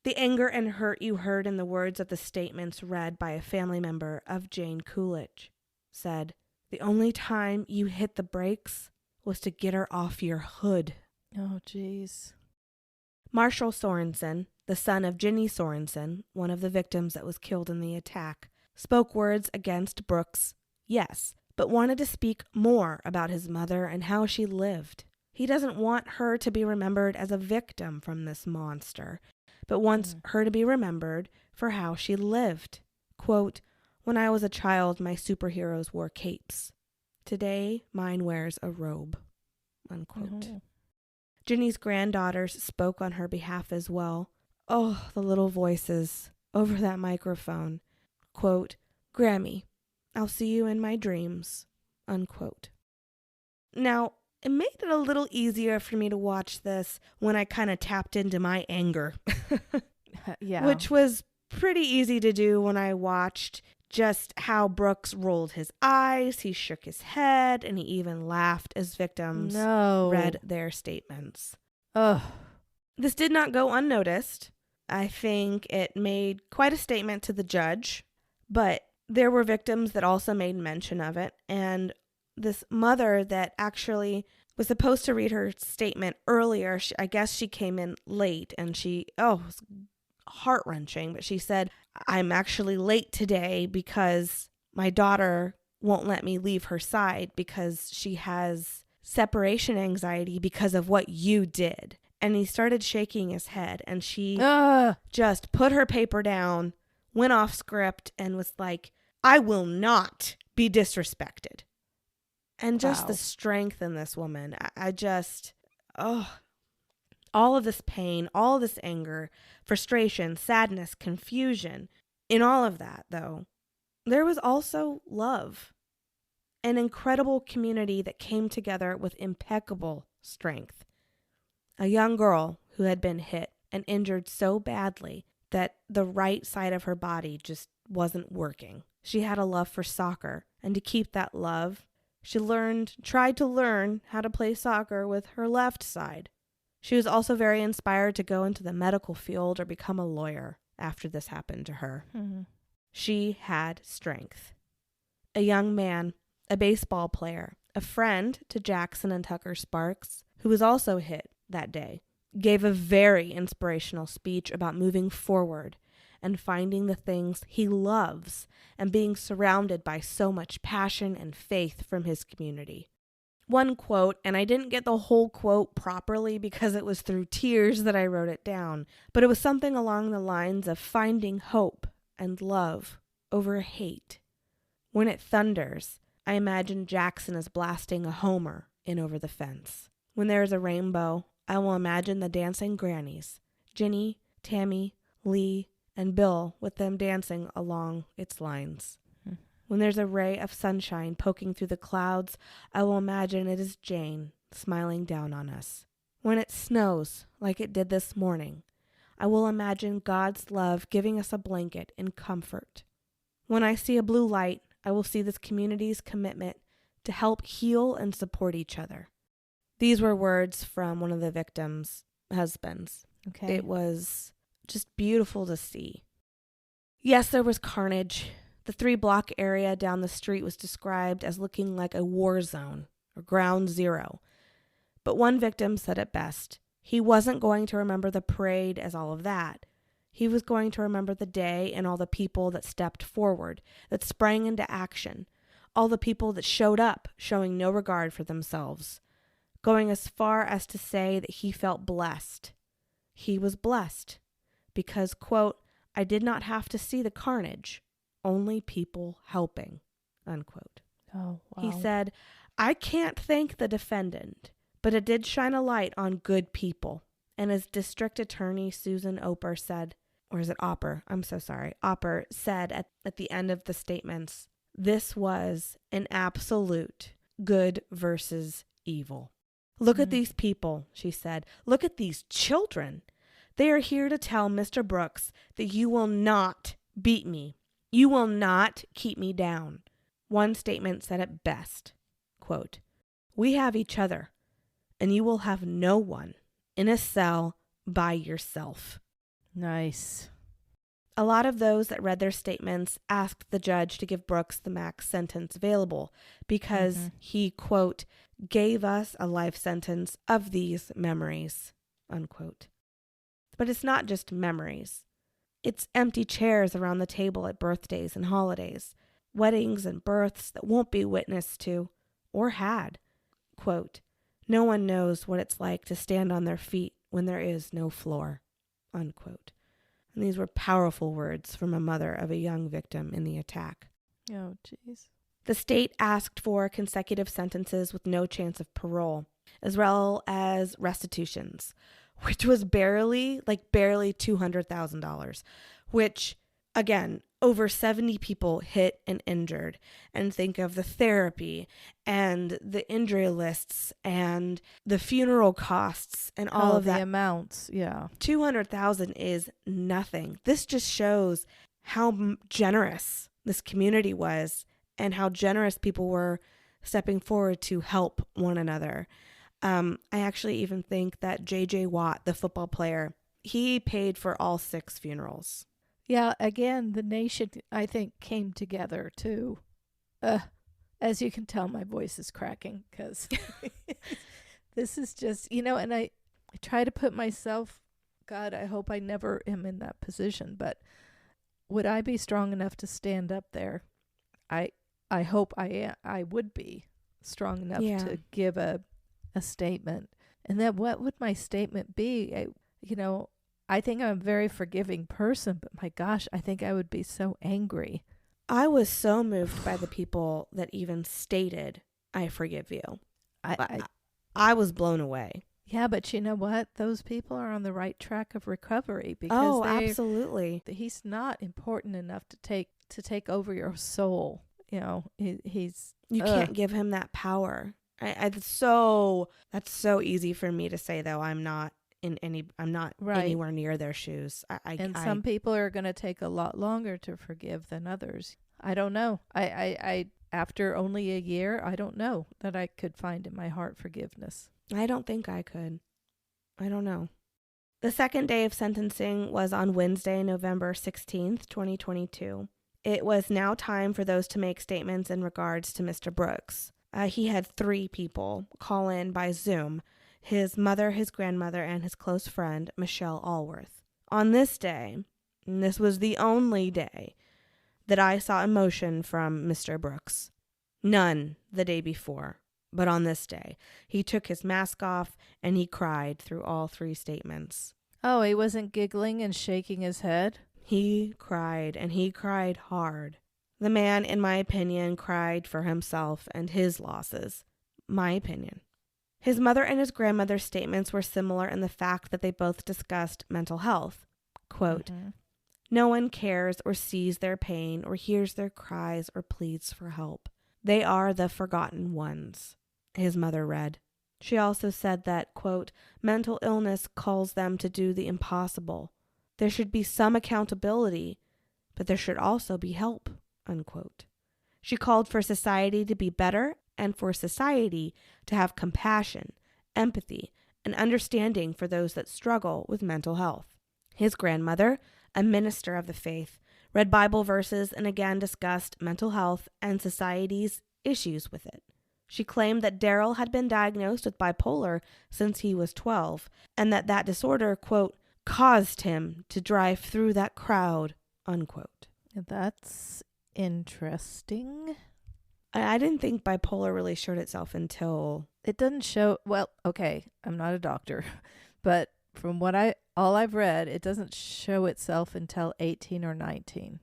The anger and hurt you heard in the words of the statements read by a family member of Jane Coolidge said, the only time you hit the brakes was to get her off your hood. Oh, jeez. Marshall Sorensen, the son of Ginny Sorensen, one of the victims that was killed in the attack, spoke words against Brooks, yes, but wanted to speak more about his mother and how she lived. He doesn't want her to be remembered as a victim from this monster, but wants her to be remembered for how she lived. Quote, when I was a child, my superheroes wore capes. Today, mine wears a robe. Unquote. Oh. Ginny's granddaughters spoke on her behalf as well. Oh, the little voices over that microphone. Quote, Grammy, I'll see you in my dreams. Unquote. Now, it made it a little easier for me to watch this when I kind of tapped into my anger. Yeah. Which was pretty easy to do when I watched just how Brooks rolled his eyes, he shook his head, and he even laughed as victims read their statements. Ugh. This did not go unnoticed. I think it made quite a statement to the judge, but there were victims that also made mention of it, and this mother that actually was supposed to read her statement earlier. I guess she came in late and it was heart-wrenching, but she said, I'm actually late today because my daughter won't let me leave her side because she has separation anxiety because of what you did. And he started shaking his head, and she just put her paper down, went off script, and was like, I will not be disrespected. And just the strength in this woman, all of this pain, all of this anger, frustration, sadness, confusion. In all of that, though, there was also love, an incredible community that came together with impeccable strength. A young girl who had been hit and injured so badly that the right side of her body just wasn't working. She had a love for soccer, and to keep that love, she tried to learn how to play soccer with her left side. She was also very inspired to go into the medical field or become a lawyer after this happened to her. Mm-hmm. She had strength. A young man, a baseball player, a friend to Jackson and Tucker Sparks, who was also hit that day, gave a very inspirational speech about moving forward and finding the things he loves and being surrounded by so much passion and faith from his community. One quote, and I didn't get the whole quote properly because it was through tears that I wrote it down, but it was something along the lines of finding hope and love over hate. When it thunders, I imagine Jackson is blasting a homer in over the fence. When there is a rainbow, I will imagine the dancing grannies, Ginny, Tammy, Lee, and Bill, with them dancing along its lines. When there's a ray of sunshine poking through the clouds, I will imagine it is Jane smiling down on us. When it snows, like it did this morning, I will imagine God's love giving us a blanket and comfort. When I see a blue light, I will see this community's commitment to help heal and support each other. These were words from one of the victims' husbands. Okay. It was just beautiful to see. Yes, there was carnage. The 3-block area down the street was described as looking like a war zone or ground zero. But one victim said it best. He wasn't going to remember the parade as all of that. He was going to remember the day and all the people that stepped forward, that sprang into action, all the people that showed up, showing no regard for themselves, going as far as to say that he felt blessed. He was blessed because, quote, I did not have to see the carnage, only people helping, unquote. Oh, wow. He said, I can't thank the defendant, but it did shine a light on good people. And as District Attorney Susan Oper said, or is it Opper? I'm so sorry. Opper said at the end of the statements, this was an absolute good versus evil. Look at these people, she said. Look at these children. They are here to tell Mr. Brooks that you will not beat me. You will not keep me down. One statement said it best, quote, we have each other, and you will have no one in a cell by yourself. Nice. A lot of those that read their statements asked the judge to give Brooks the max sentence available because he, quote, gave us a life sentence of these memories, unquote. But it's not just memories. It's empty chairs around the table at birthdays and holidays, weddings and births that won't be witnessed to or had. Quote, no one knows what it's like to stand on their feet when there is no floor, unquote. And these were powerful words from a mother of a young victim in the attack. Oh, jeez. The state asked for consecutive sentences with no chance of parole, as well as restitutions, which was barely $200,000, which, again, over 70 people hit and injured. And think of the therapy and the injury lists and the funeral costs and all of that. The amounts, yeah. $200,000 is nothing. This just shows how generous this community was and how generous people were stepping forward to help one another. I actually even think that J.J. Watt, the football player, he paid for all 6 funerals. Yeah, again, the nation, I think, came together too. As you can tell, my voice is cracking because This is just, and I try to put myself, God, I hope I never am in that position, but would I be strong enough to stand up there? I hope I would be strong enough to give a statement. And then what would my statement be? I think I'm a very forgiving person, but my gosh, I think I would be so angry. I was so moved by the people that even stated, I forgive you. I was blown away. Yeah, but you know what? Those people are on the right track of recovery because absolutely. He's not important enough to take over your soul. He's you can't give him that power. That's so easy for me to say, though. I'm not anywhere near their shoes. Some people are going to take a lot longer to forgive than others. I don't know. I after only a year, I don't know that I could find in my heart forgiveness. I don't think I could. I don't know. The second day of sentencing was on Wednesday, November 16th, 2022. It was now time for those to make statements in regards to Mr. Brooks. He had 3 people call in by Zoom: his mother, his grandmother, and his close friend, Michelle Allworth. On this day, and this was the only day that I saw emotion from Mr. Brooks. None the day before, but on this day, he took his mask off and he cried through all 3 statements. Oh, he wasn't giggling and shaking his head? He cried, and he cried hard. The man, in my opinion, cried for himself and his losses. My opinion. His mother and his grandmother's statements were similar in the fact that they both discussed mental health. Quote, no one cares or sees their pain or hears their cries or pleads for help. They are the forgotten ones, his mother read. She also said that, quote, mental illness calls them to do the impossible. There should be some accountability, but there should also be help, unquote. She called for society to be better and for society to have compassion, empathy, and understanding for those that struggle with mental health. His grandmother, a minister of the faith, read Bible verses and again discussed mental health and society's issues with it. She claimed that Daryl had been diagnosed with bipolar since he was 12, and that disorder, quote, caused him to drive through that crowd, unquote. That's interesting. I didn't think bipolar really showed itself until... It doesn't show... Well, okay, I'm not a doctor, but from all I've read, it doesn't show itself until 18 or 19.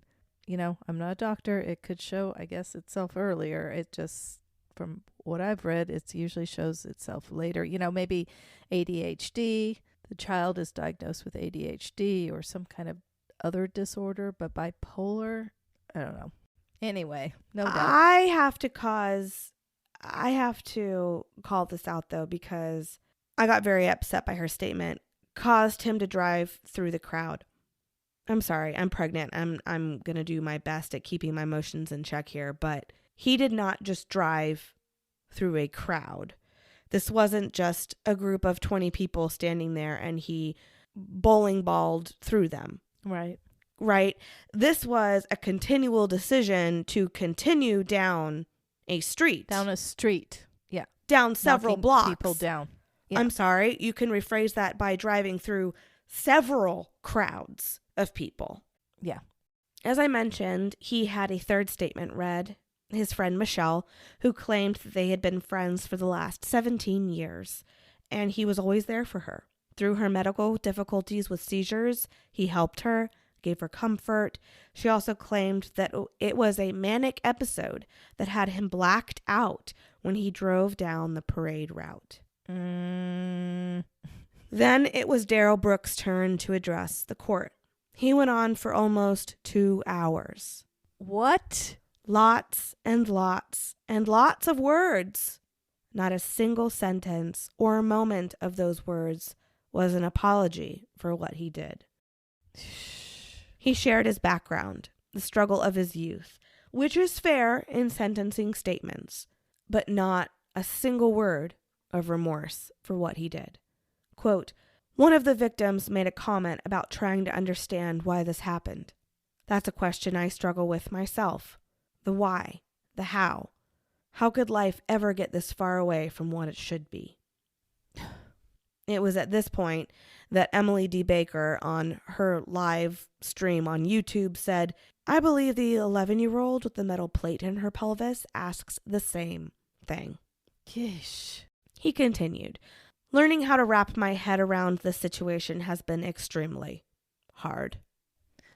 I'm not a doctor. It could show, I guess, itself earlier. It just, from what I've read, it usually shows itself later. Maybe ADHD. The child is diagnosed with ADHD or some kind of other disorder, but bipolar, I don't know. Anyway, no doubt. I have to call this out, though, because I got very upset by her statement. Caused him to drive through the crowd. I'm sorry, I'm pregnant. I'm going to do my best at keeping my emotions in check here, but he did not just drive through a crowd. This wasn't just a group of 20 people standing there and he bowling balled through them. Right. This was a continual decision to continue down a street. Yeah. Down several blocks. People down. Yeah. I'm sorry. You can rephrase that by driving through several crowds of people. Yeah. As I mentioned, he had a 3rd statement read. His friend Michelle, who claimed that they had been friends for the last 17 years, and he was always there for her. Through her medical difficulties with seizures, he helped her, gave her comfort. She also claimed that it was a manic episode that had him blacked out when he drove down the parade route. Then it was Daryl Brooks' turn to address the court. He went on for almost 2 hours. What? Lots and lots and lots of words. Not a single sentence or moment of those words was an apology for what he did. He shared his background, the struggle of his youth, which is fair in sentencing statements, but not a single word of remorse for what he did. Quote, one of the victims made a comment about trying to understand why this happened. That's a question I struggle with myself. The why, the how. How could life ever get this far away from what it should be? It was at this point that Emily D. Baker on her live stream on YouTube said, I believe the 11-year-old with the metal plate in her pelvis asks the same thing. Yeesh. He continued, learning how to wrap my head around this situation has been extremely hard.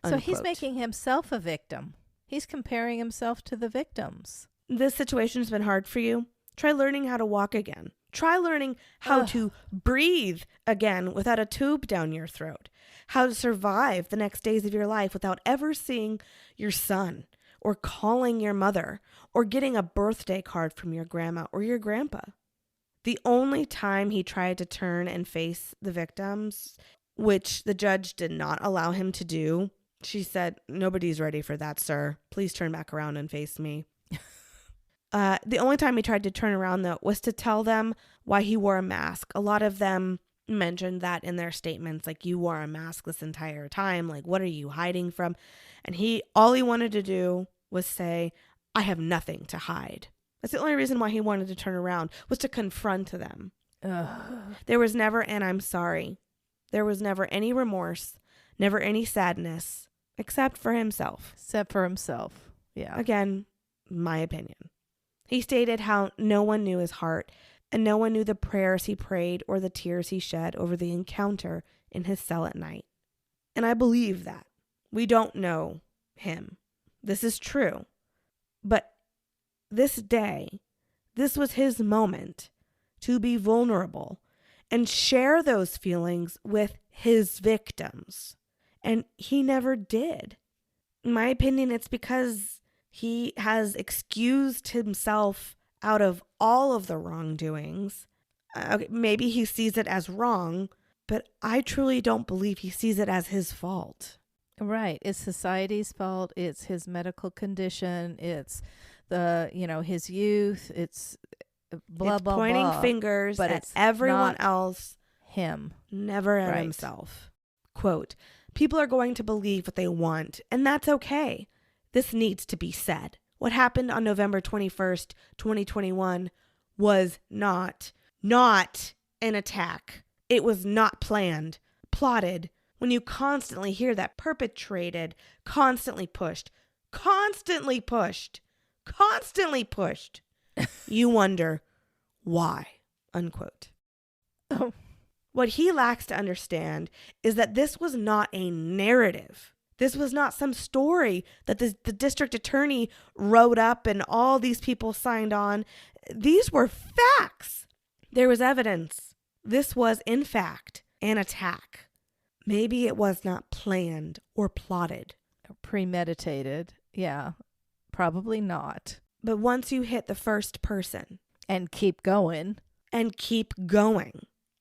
So he's Unquote. making himself a victim. He's comparing himself to the victims. This situation's been hard for you. Try learning how to walk again. Try learning how to breathe again without a tube down your throat. How to survive the next days of your life without ever seeing your son or calling your mother or getting a birthday card from your grandma or your grandpa. The only time he tried to turn and face the victims, which the judge did not allow him to do, she said, nobody's ready for that, sir. Please turn back around and face me. The only time he tried to turn around, though, was to tell them why he wore a mask. A lot of them mentioned that in their statements, like, you wore a mask this entire time. Like, what are you hiding from? And all he wanted to do was say, I have nothing to hide. That's the only reason why he wanted to turn around, was to confront them. There was never an I'm sorry. There was never any remorse, never any sadness, except for himself. Except for himself. Yeah. Again, my opinion. He stated how no one knew his heart, and no one knew the prayers he prayed or the tears he shed over the encounter in his cell at night. And I believe that. We don't know him. This is true. But this day, this was his moment to be vulnerable and share those feelings with his victims. And he never did. In my opinion, it's because he has excused himself out of all of the wrongdoings. Okay, maybe he sees it as wrong, but I truly don't believe he sees it as his fault. Right. It's society's fault. It's his medical condition. It's his youth. It's blah, It's blah, pointing blah. fingers but at it's everyone not else, him. never at Right. himself. Quote, people are going to believe what they want, and that's okay. This needs to be said. What happened on November 21st, 2021 was not an attack. It was not planned, plotted. When you constantly hear that perpetrated, constantly pushed, you wonder why, unquote. Oh. What he lacks to understand is that this was not a narrative. This was not some story that the district attorney wrote up and all these people signed on. These were facts. There was evidence. This was, in fact, an attack. Maybe it was not planned or plotted. Premeditated. Yeah. Probably not. But once you hit the first person And keep going.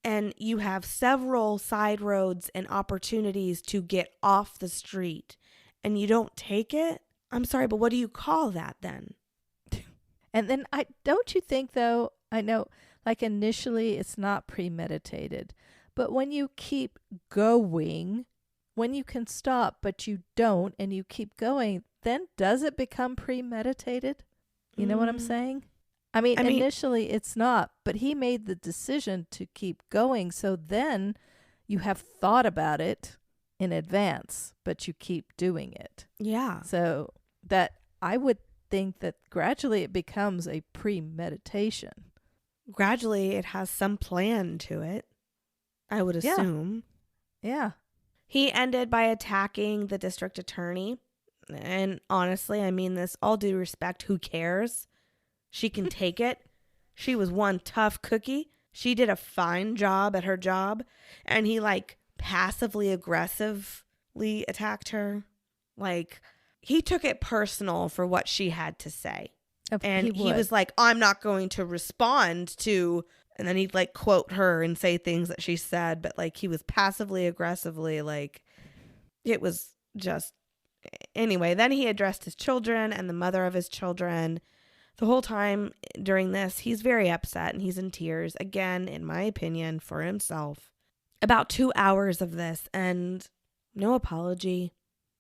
and you have several side roads and opportunities to get off the street, and you don't take it, I'm sorry, but what do you call that then? And then don't you think, though, I know, like, initially it's not premeditated, but when you keep going, when you can stop but you don't and you keep going, then does it become premeditated? You know what I'm saying? I mean, initially it's not, but he made the decision to keep going. So then you have thought about it in advance, but you keep doing it. Yeah. So that I would think that gradually it becomes a premeditation. Gradually it has some plan to it, I would assume. Yeah. He ended by attacking the district attorney. And honestly, I mean this all due respect, who cares? She can take it. She was one tough cookie. She did a fine job at her job. And he passively aggressively attacked her. He took it personal for what she had to say. And he was like, I'm not going to respond to, and then he'd quote her and say things that she said. But he was passively aggressively, it was just, anyway. Then he addressed his children and the mother of his children. The whole time during this, he's very upset and he's in tears, again, in my opinion, for himself. About 2 hours of this, and no apology,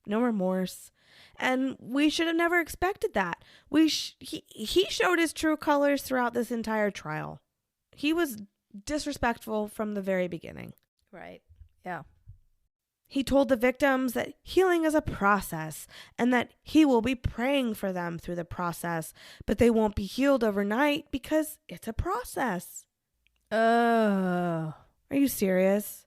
no remorse. And we should have never expected that. He showed his true colors throughout this entire trial. He was disrespectful from the very beginning. Right. Yeah. He told the victims that healing is a process and that he will be praying for them through the process, but they won't be healed overnight because it's a process. Oh. Are you serious?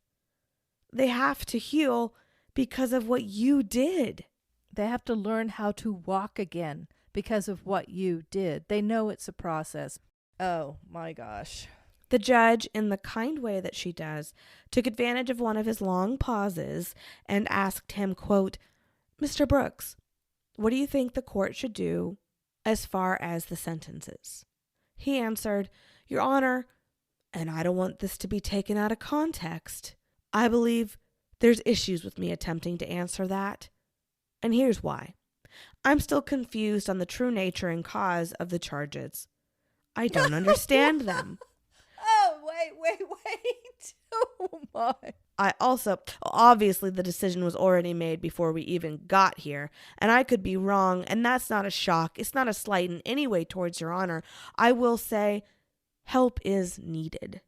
They have to heal because of what you did. They have to learn how to walk again because of what you did. They know it's a process. Oh, my gosh. The judge, in the kind way that she does, took advantage of one of his long pauses and asked him, quote, Mr. Brooks, what do you think the court should do as far as the sentences? He answered, Your Honor, and I don't want this to be taken out of context, I believe there's issues with me attempting to answer that. And here's why. I'm still confused on the true nature and cause of the charges. I don't understand them. Oh, wait. Oh, my. I also, obviously the decision was already made before we even got here, and I could be wrong, and that's not a shock. It's not a slight in any way towards Your Honor. I will say help is needed.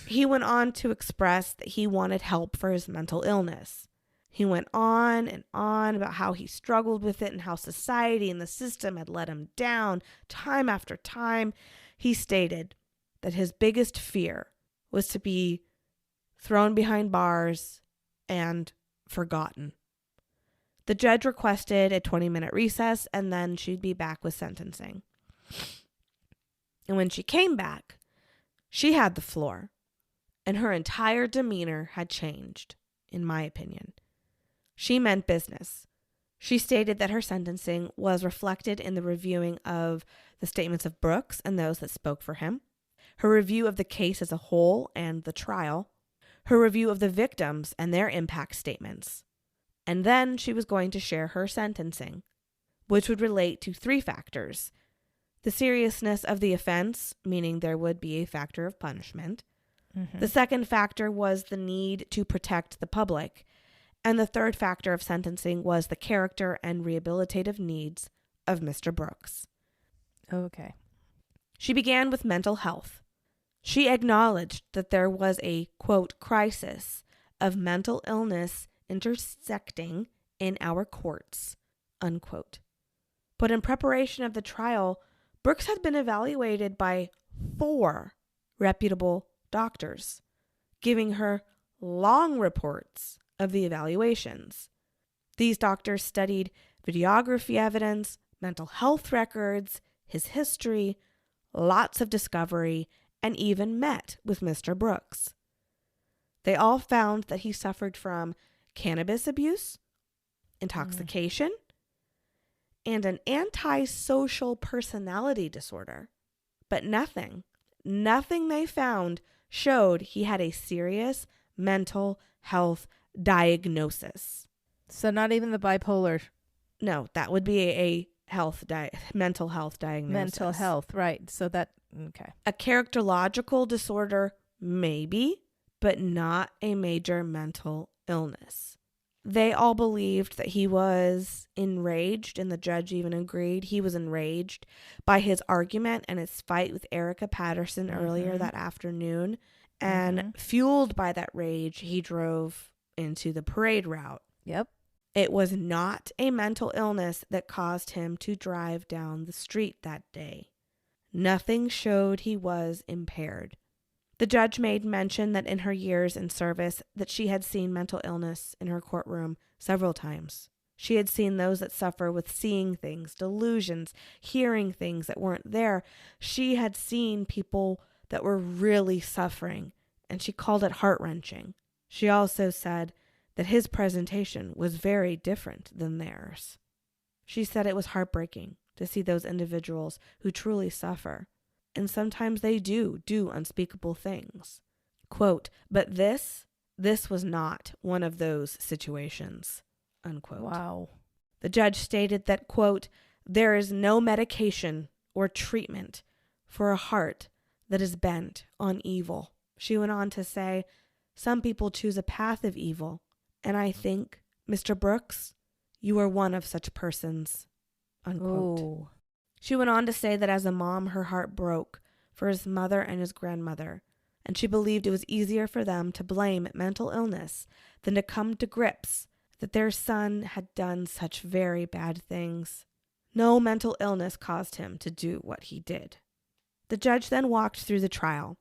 He went on to express that he wanted help for his mental illness. He went on and on about how he struggled with it and how society and the system had let him down time after time. He stated that his biggest fear was to be thrown behind bars and forgotten. The judge requested a 20-minute recess, and then she'd be back with sentencing. And when she came back, she had the floor, and her entire demeanor had changed, in my opinion. She meant business. She stated that her sentencing was reflected in the reviewing of the statements of Brooks and those that spoke for him, her review of the case as a whole and the trial, her review of the victims and their impact statements. And then she was going to share her sentencing, which would relate to 3 factors. The seriousness of the offense, meaning there would be a factor of punishment. Mm-hmm. The second factor was the need to protect the public. And the third factor of sentencing was the character and rehabilitative needs of Mr. Brooks. Okay. She began with mental health. She acknowledged that there was a, quote, crisis of mental illness intersecting in our courts, unquote. But in preparation of the trial, Brooks had been evaluated by 4 reputable doctors, giving her long reports of the evaluations. These doctors studied videography evidence, mental health records, his history, lots of discovery, and even met with Mr. Brooks. They all found that he suffered from cannabis abuse, intoxication, and an antisocial personality disorder. But nothing they found showed he had a serious mental health diagnosis. So not even the bipolar. No, that would be a mental health diagnosis. Mental health, right. So that, okay. A characterological disorder, maybe, but not a major mental illness. They all believed that he was enraged, and the judge even agreed he was enraged by his argument and his fight with Erica Patterson earlier that afternoon. And fueled by that rage, he drove into the parade route. Yep. It was not a mental illness that caused him to drive down the street that day. Nothing showed he was impaired. The judge made mention that in her years in service that she had seen mental illness in her courtroom several times. She had seen those that suffer with seeing things, delusions, hearing things that weren't there. She had seen people that were really suffering, and she called it heart-wrenching. She also said that his presentation was very different than theirs. She said it was heartbreaking to see those individuals who truly suffer, and sometimes they do unspeakable things. Quote, but this was not one of those situations, unquote. Wow. The judge stated that, quote, there is no medication or treatment for a heart that is bent on evil. She went on to say, some people choose a path of evil, and I think, Mr. Brooks, you are one of such persons, unquote. Ooh. She went on to say that as a mom, her heart broke for his mother and his grandmother, and she believed it was easier for them to blame mental illness than to come to grips that their son had done such very bad things. No mental illness caused him to do what he did. The judge then walked through the trial,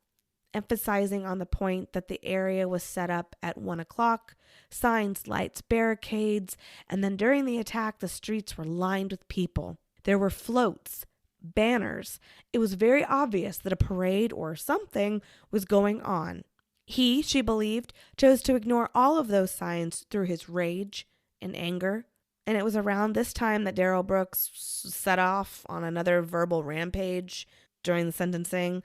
emphasizing on the point that the area was set up at 1 o'clock, signs, lights, barricades, and then during the attack, the streets were lined with people. There were floats, banners. It was very obvious that a parade or something was going on. He, she believed, chose to ignore all of those signs through his rage and anger. And it was around this time that Darrell Brooks set off on another verbal rampage during the sentencing.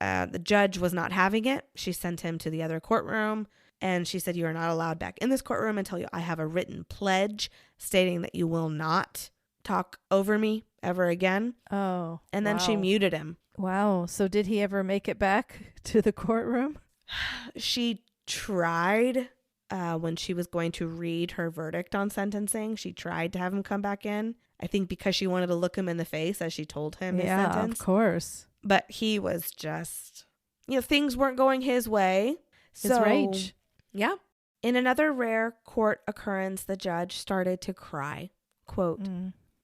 The judge was not having it. She sent him to the other courtroom, and she said, "You are not allowed back in this courtroom until I have a written pledge stating that you will not talk over me ever again." Oh. And then she muted him. Wow. So did he ever make it back to the courtroom? She tried when she was going to read her verdict on sentencing. She tried to have him come back in. I think because she wanted to look him in the face as she told him his sentence. Of course. But he was just, things weren't going his way. His rage. Yeah. In another rare court occurrence, the judge started to cry. Quote,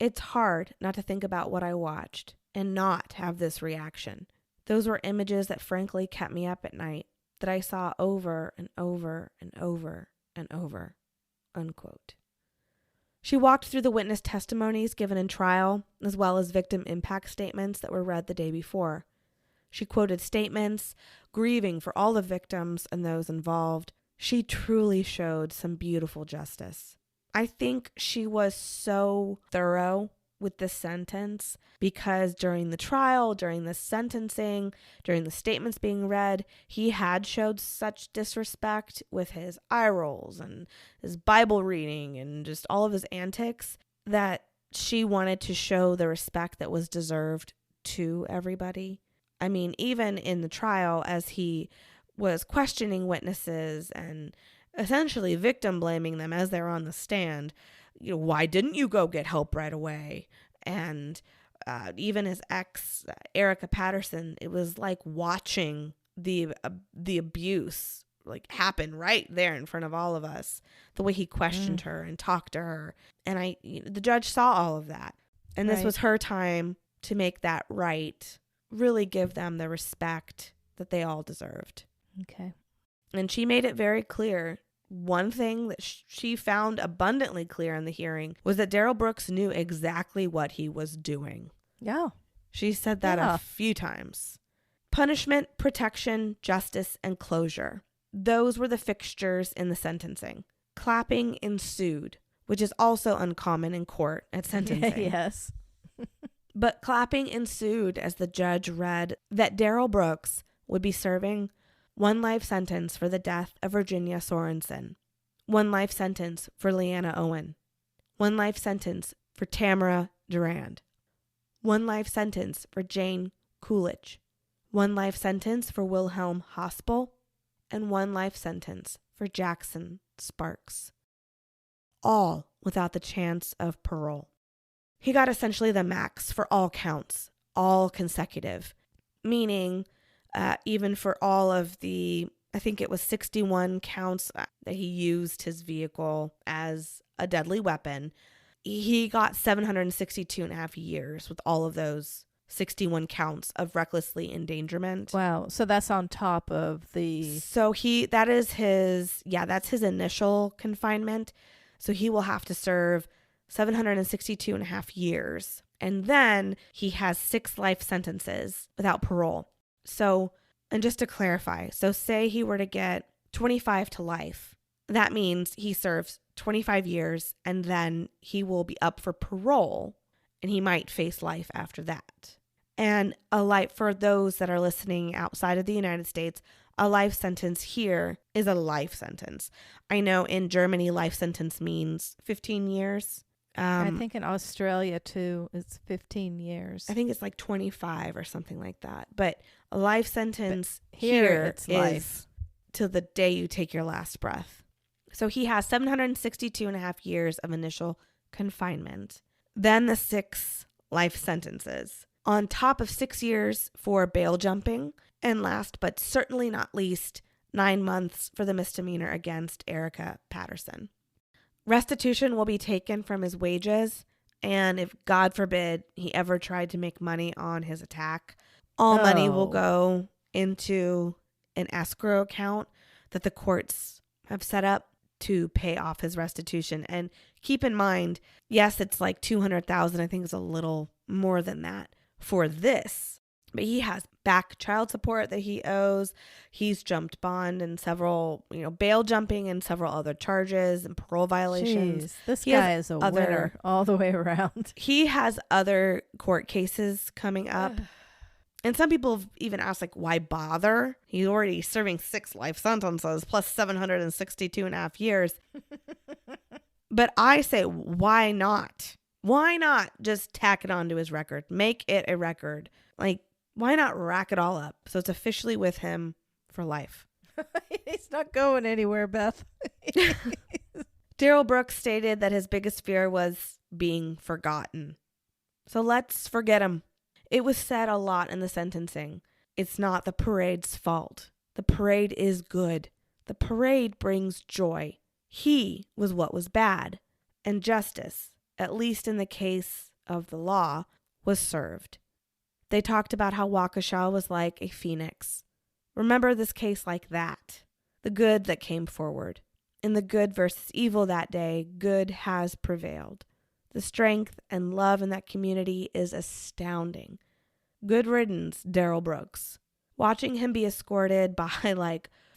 "It's hard not to think about what I watched and not have this reaction. Those were images that frankly kept me up at night, that I saw over and over and over and over." Unquote. She walked through the witness testimonies given in trial, as well as victim impact statements that were read the day before. She quoted statements, grieving for all the victims and those involved. She truly showed some beautiful justice. I think she was so thorough with the sentence because during the trial, during the sentencing, during the statements being read, he had showed such disrespect with his eye rolls and his Bible reading and just all of his antics that she wanted to show the respect that was deserved to everybody. I mean, even in the trial, as he was questioning witnesses and essentially victim blaming them as they're on the stand, why didn't you go get help right away? And even his ex, Erica Patterson, it was like watching the abuse happen right there in front of all of us. The way he questioned her and talked to her, and the judge saw all of that, and this was her time to make that right. Really give them the respect that they all deserved. Okay, and she made it very clear. One thing that she found abundantly clear in the hearing was that Darrell Brooks knew exactly what he was doing. Yeah. She said that a few times. Punishment, protection, justice, and closure. Those were the fixtures in the sentencing. Clapping ensued, which is also uncommon in court at sentencing. Yes. But clapping ensued as the judge read that Darrell Brooks would be serving 1 life sentence for the death of Virginia Sorensen, 1 life sentence for Leanna Owen, 1 life sentence for Tamara Durand, 1 life sentence for Jane Coolidge, 1 life sentence for Wilhelm Hospel, and 1 life sentence for Jackson Sparks. All without the chance of parole. He got essentially the max for all counts, all consecutive, meaning even for all of the, I think it was 61 counts that he used his vehicle as a deadly weapon, he got 762 and a half years with all of those 61 counts of recklessly endangerment. Wow. So that's on top of the... So that's his initial confinement. So he will have to serve 762 and a half years. And then he has 6 life sentences without parole. So, and just to clarify, so say he were to get 25 to life, that means he serves 25 years and then he will be up for parole and he might face life after that. And a life, for those that are listening outside of the United States, a life sentence here is a life sentence. I know in Germany, life sentence means 15 years. I think in Australia too, it's 15 years. I think it's like 25 or something like that. But a life sentence but here it's is life till the day you take your last breath. So he has 762 and a half years of initial confinement. Then the 6 life sentences. on top of 6 years for bail jumping, and last but certainly not least, 9 months for the misdemeanor against Erica Patterson. Restitution will be taken from his wages, and if, God forbid, he ever tried to make money on his attack, all money will go into an escrow account that the courts have set up to pay off his restitution. And keep in mind, yes, it's like $200,000. I think it's a little more than that for this. But he has back child support that he owes. He's jumped bond and several, bail jumping and several other charges and parole violations. Jeez, this guy is a winner all the way around. He has other court cases coming up. And some people have even asked, why bother? He's already serving 6 life sentences plus 762 and a half years. But I say, why not? Why not just tack it onto his record? Make it a record. Why not rack it all up so it's officially with him for life? He's not going anywhere, Beth. Darrell Brooks stated that his biggest fear was being forgotten. So let's forget him. It was said a lot in the sentencing. It's not the parade's fault. The parade is good. The parade brings joy. He was what was bad. And justice, at least in the case of the law, was served. They talked about how Waukesha was like a phoenix. Remember this case like that. The good that came forward. In the good versus evil that day, good has prevailed. The strength and love in that community is astounding. Good riddance, Darrell Brooks. Watching him be escorted by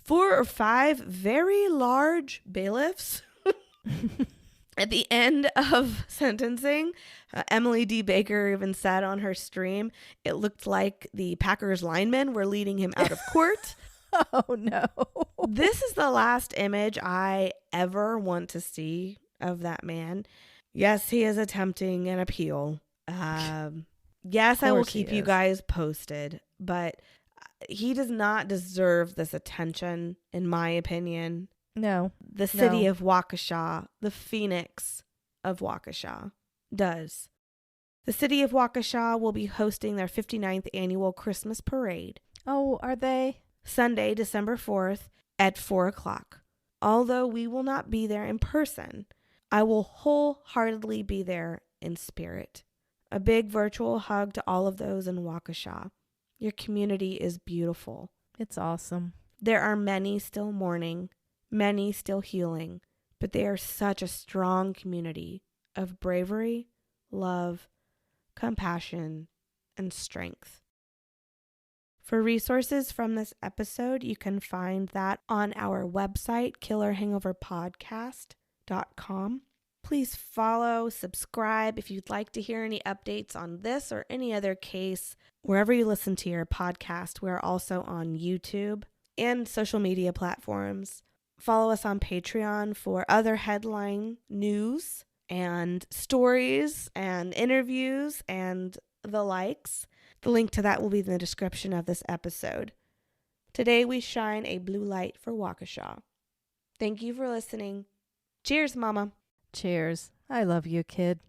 4 or 5 very large bailiffs at the end of sentencing, Emily D. Baker even said on her stream, it looked like the Packers linemen were leading him out of court. Oh, no. This is the last image I ever want to see of that man. Yes, he is attempting an appeal. Yes, I will keep you guys posted, but he does not deserve this attention, in my opinion. No. The city of Waukesha, the phoenix of Waukesha, does. The city of Waukesha will be hosting their 59th annual Christmas parade. Oh, are they? Sunday, December 4th at 4 o'clock. Although we will not be there in person, I will wholeheartedly be there in spirit. A big virtual hug to all of those in Waukesha. Your community is beautiful. It's awesome. There are many still mourning, many still healing, but they are such a strong community of bravery, love, compassion, and strength. For resources from this episode, you can find that on our website, killerhangoverpodcast.com. Please follow, subscribe if you'd like to hear any updates on this or any other case. Wherever you listen to your podcast, we're also on YouTube and social media platforms. Follow us on Patreon for other headline news and stories and interviews and the likes. The link to that will be in the description of this episode. Today we shine a blue light for Waukesha. Thank you for listening. Cheers, Mama. Cheers. I love you, kid.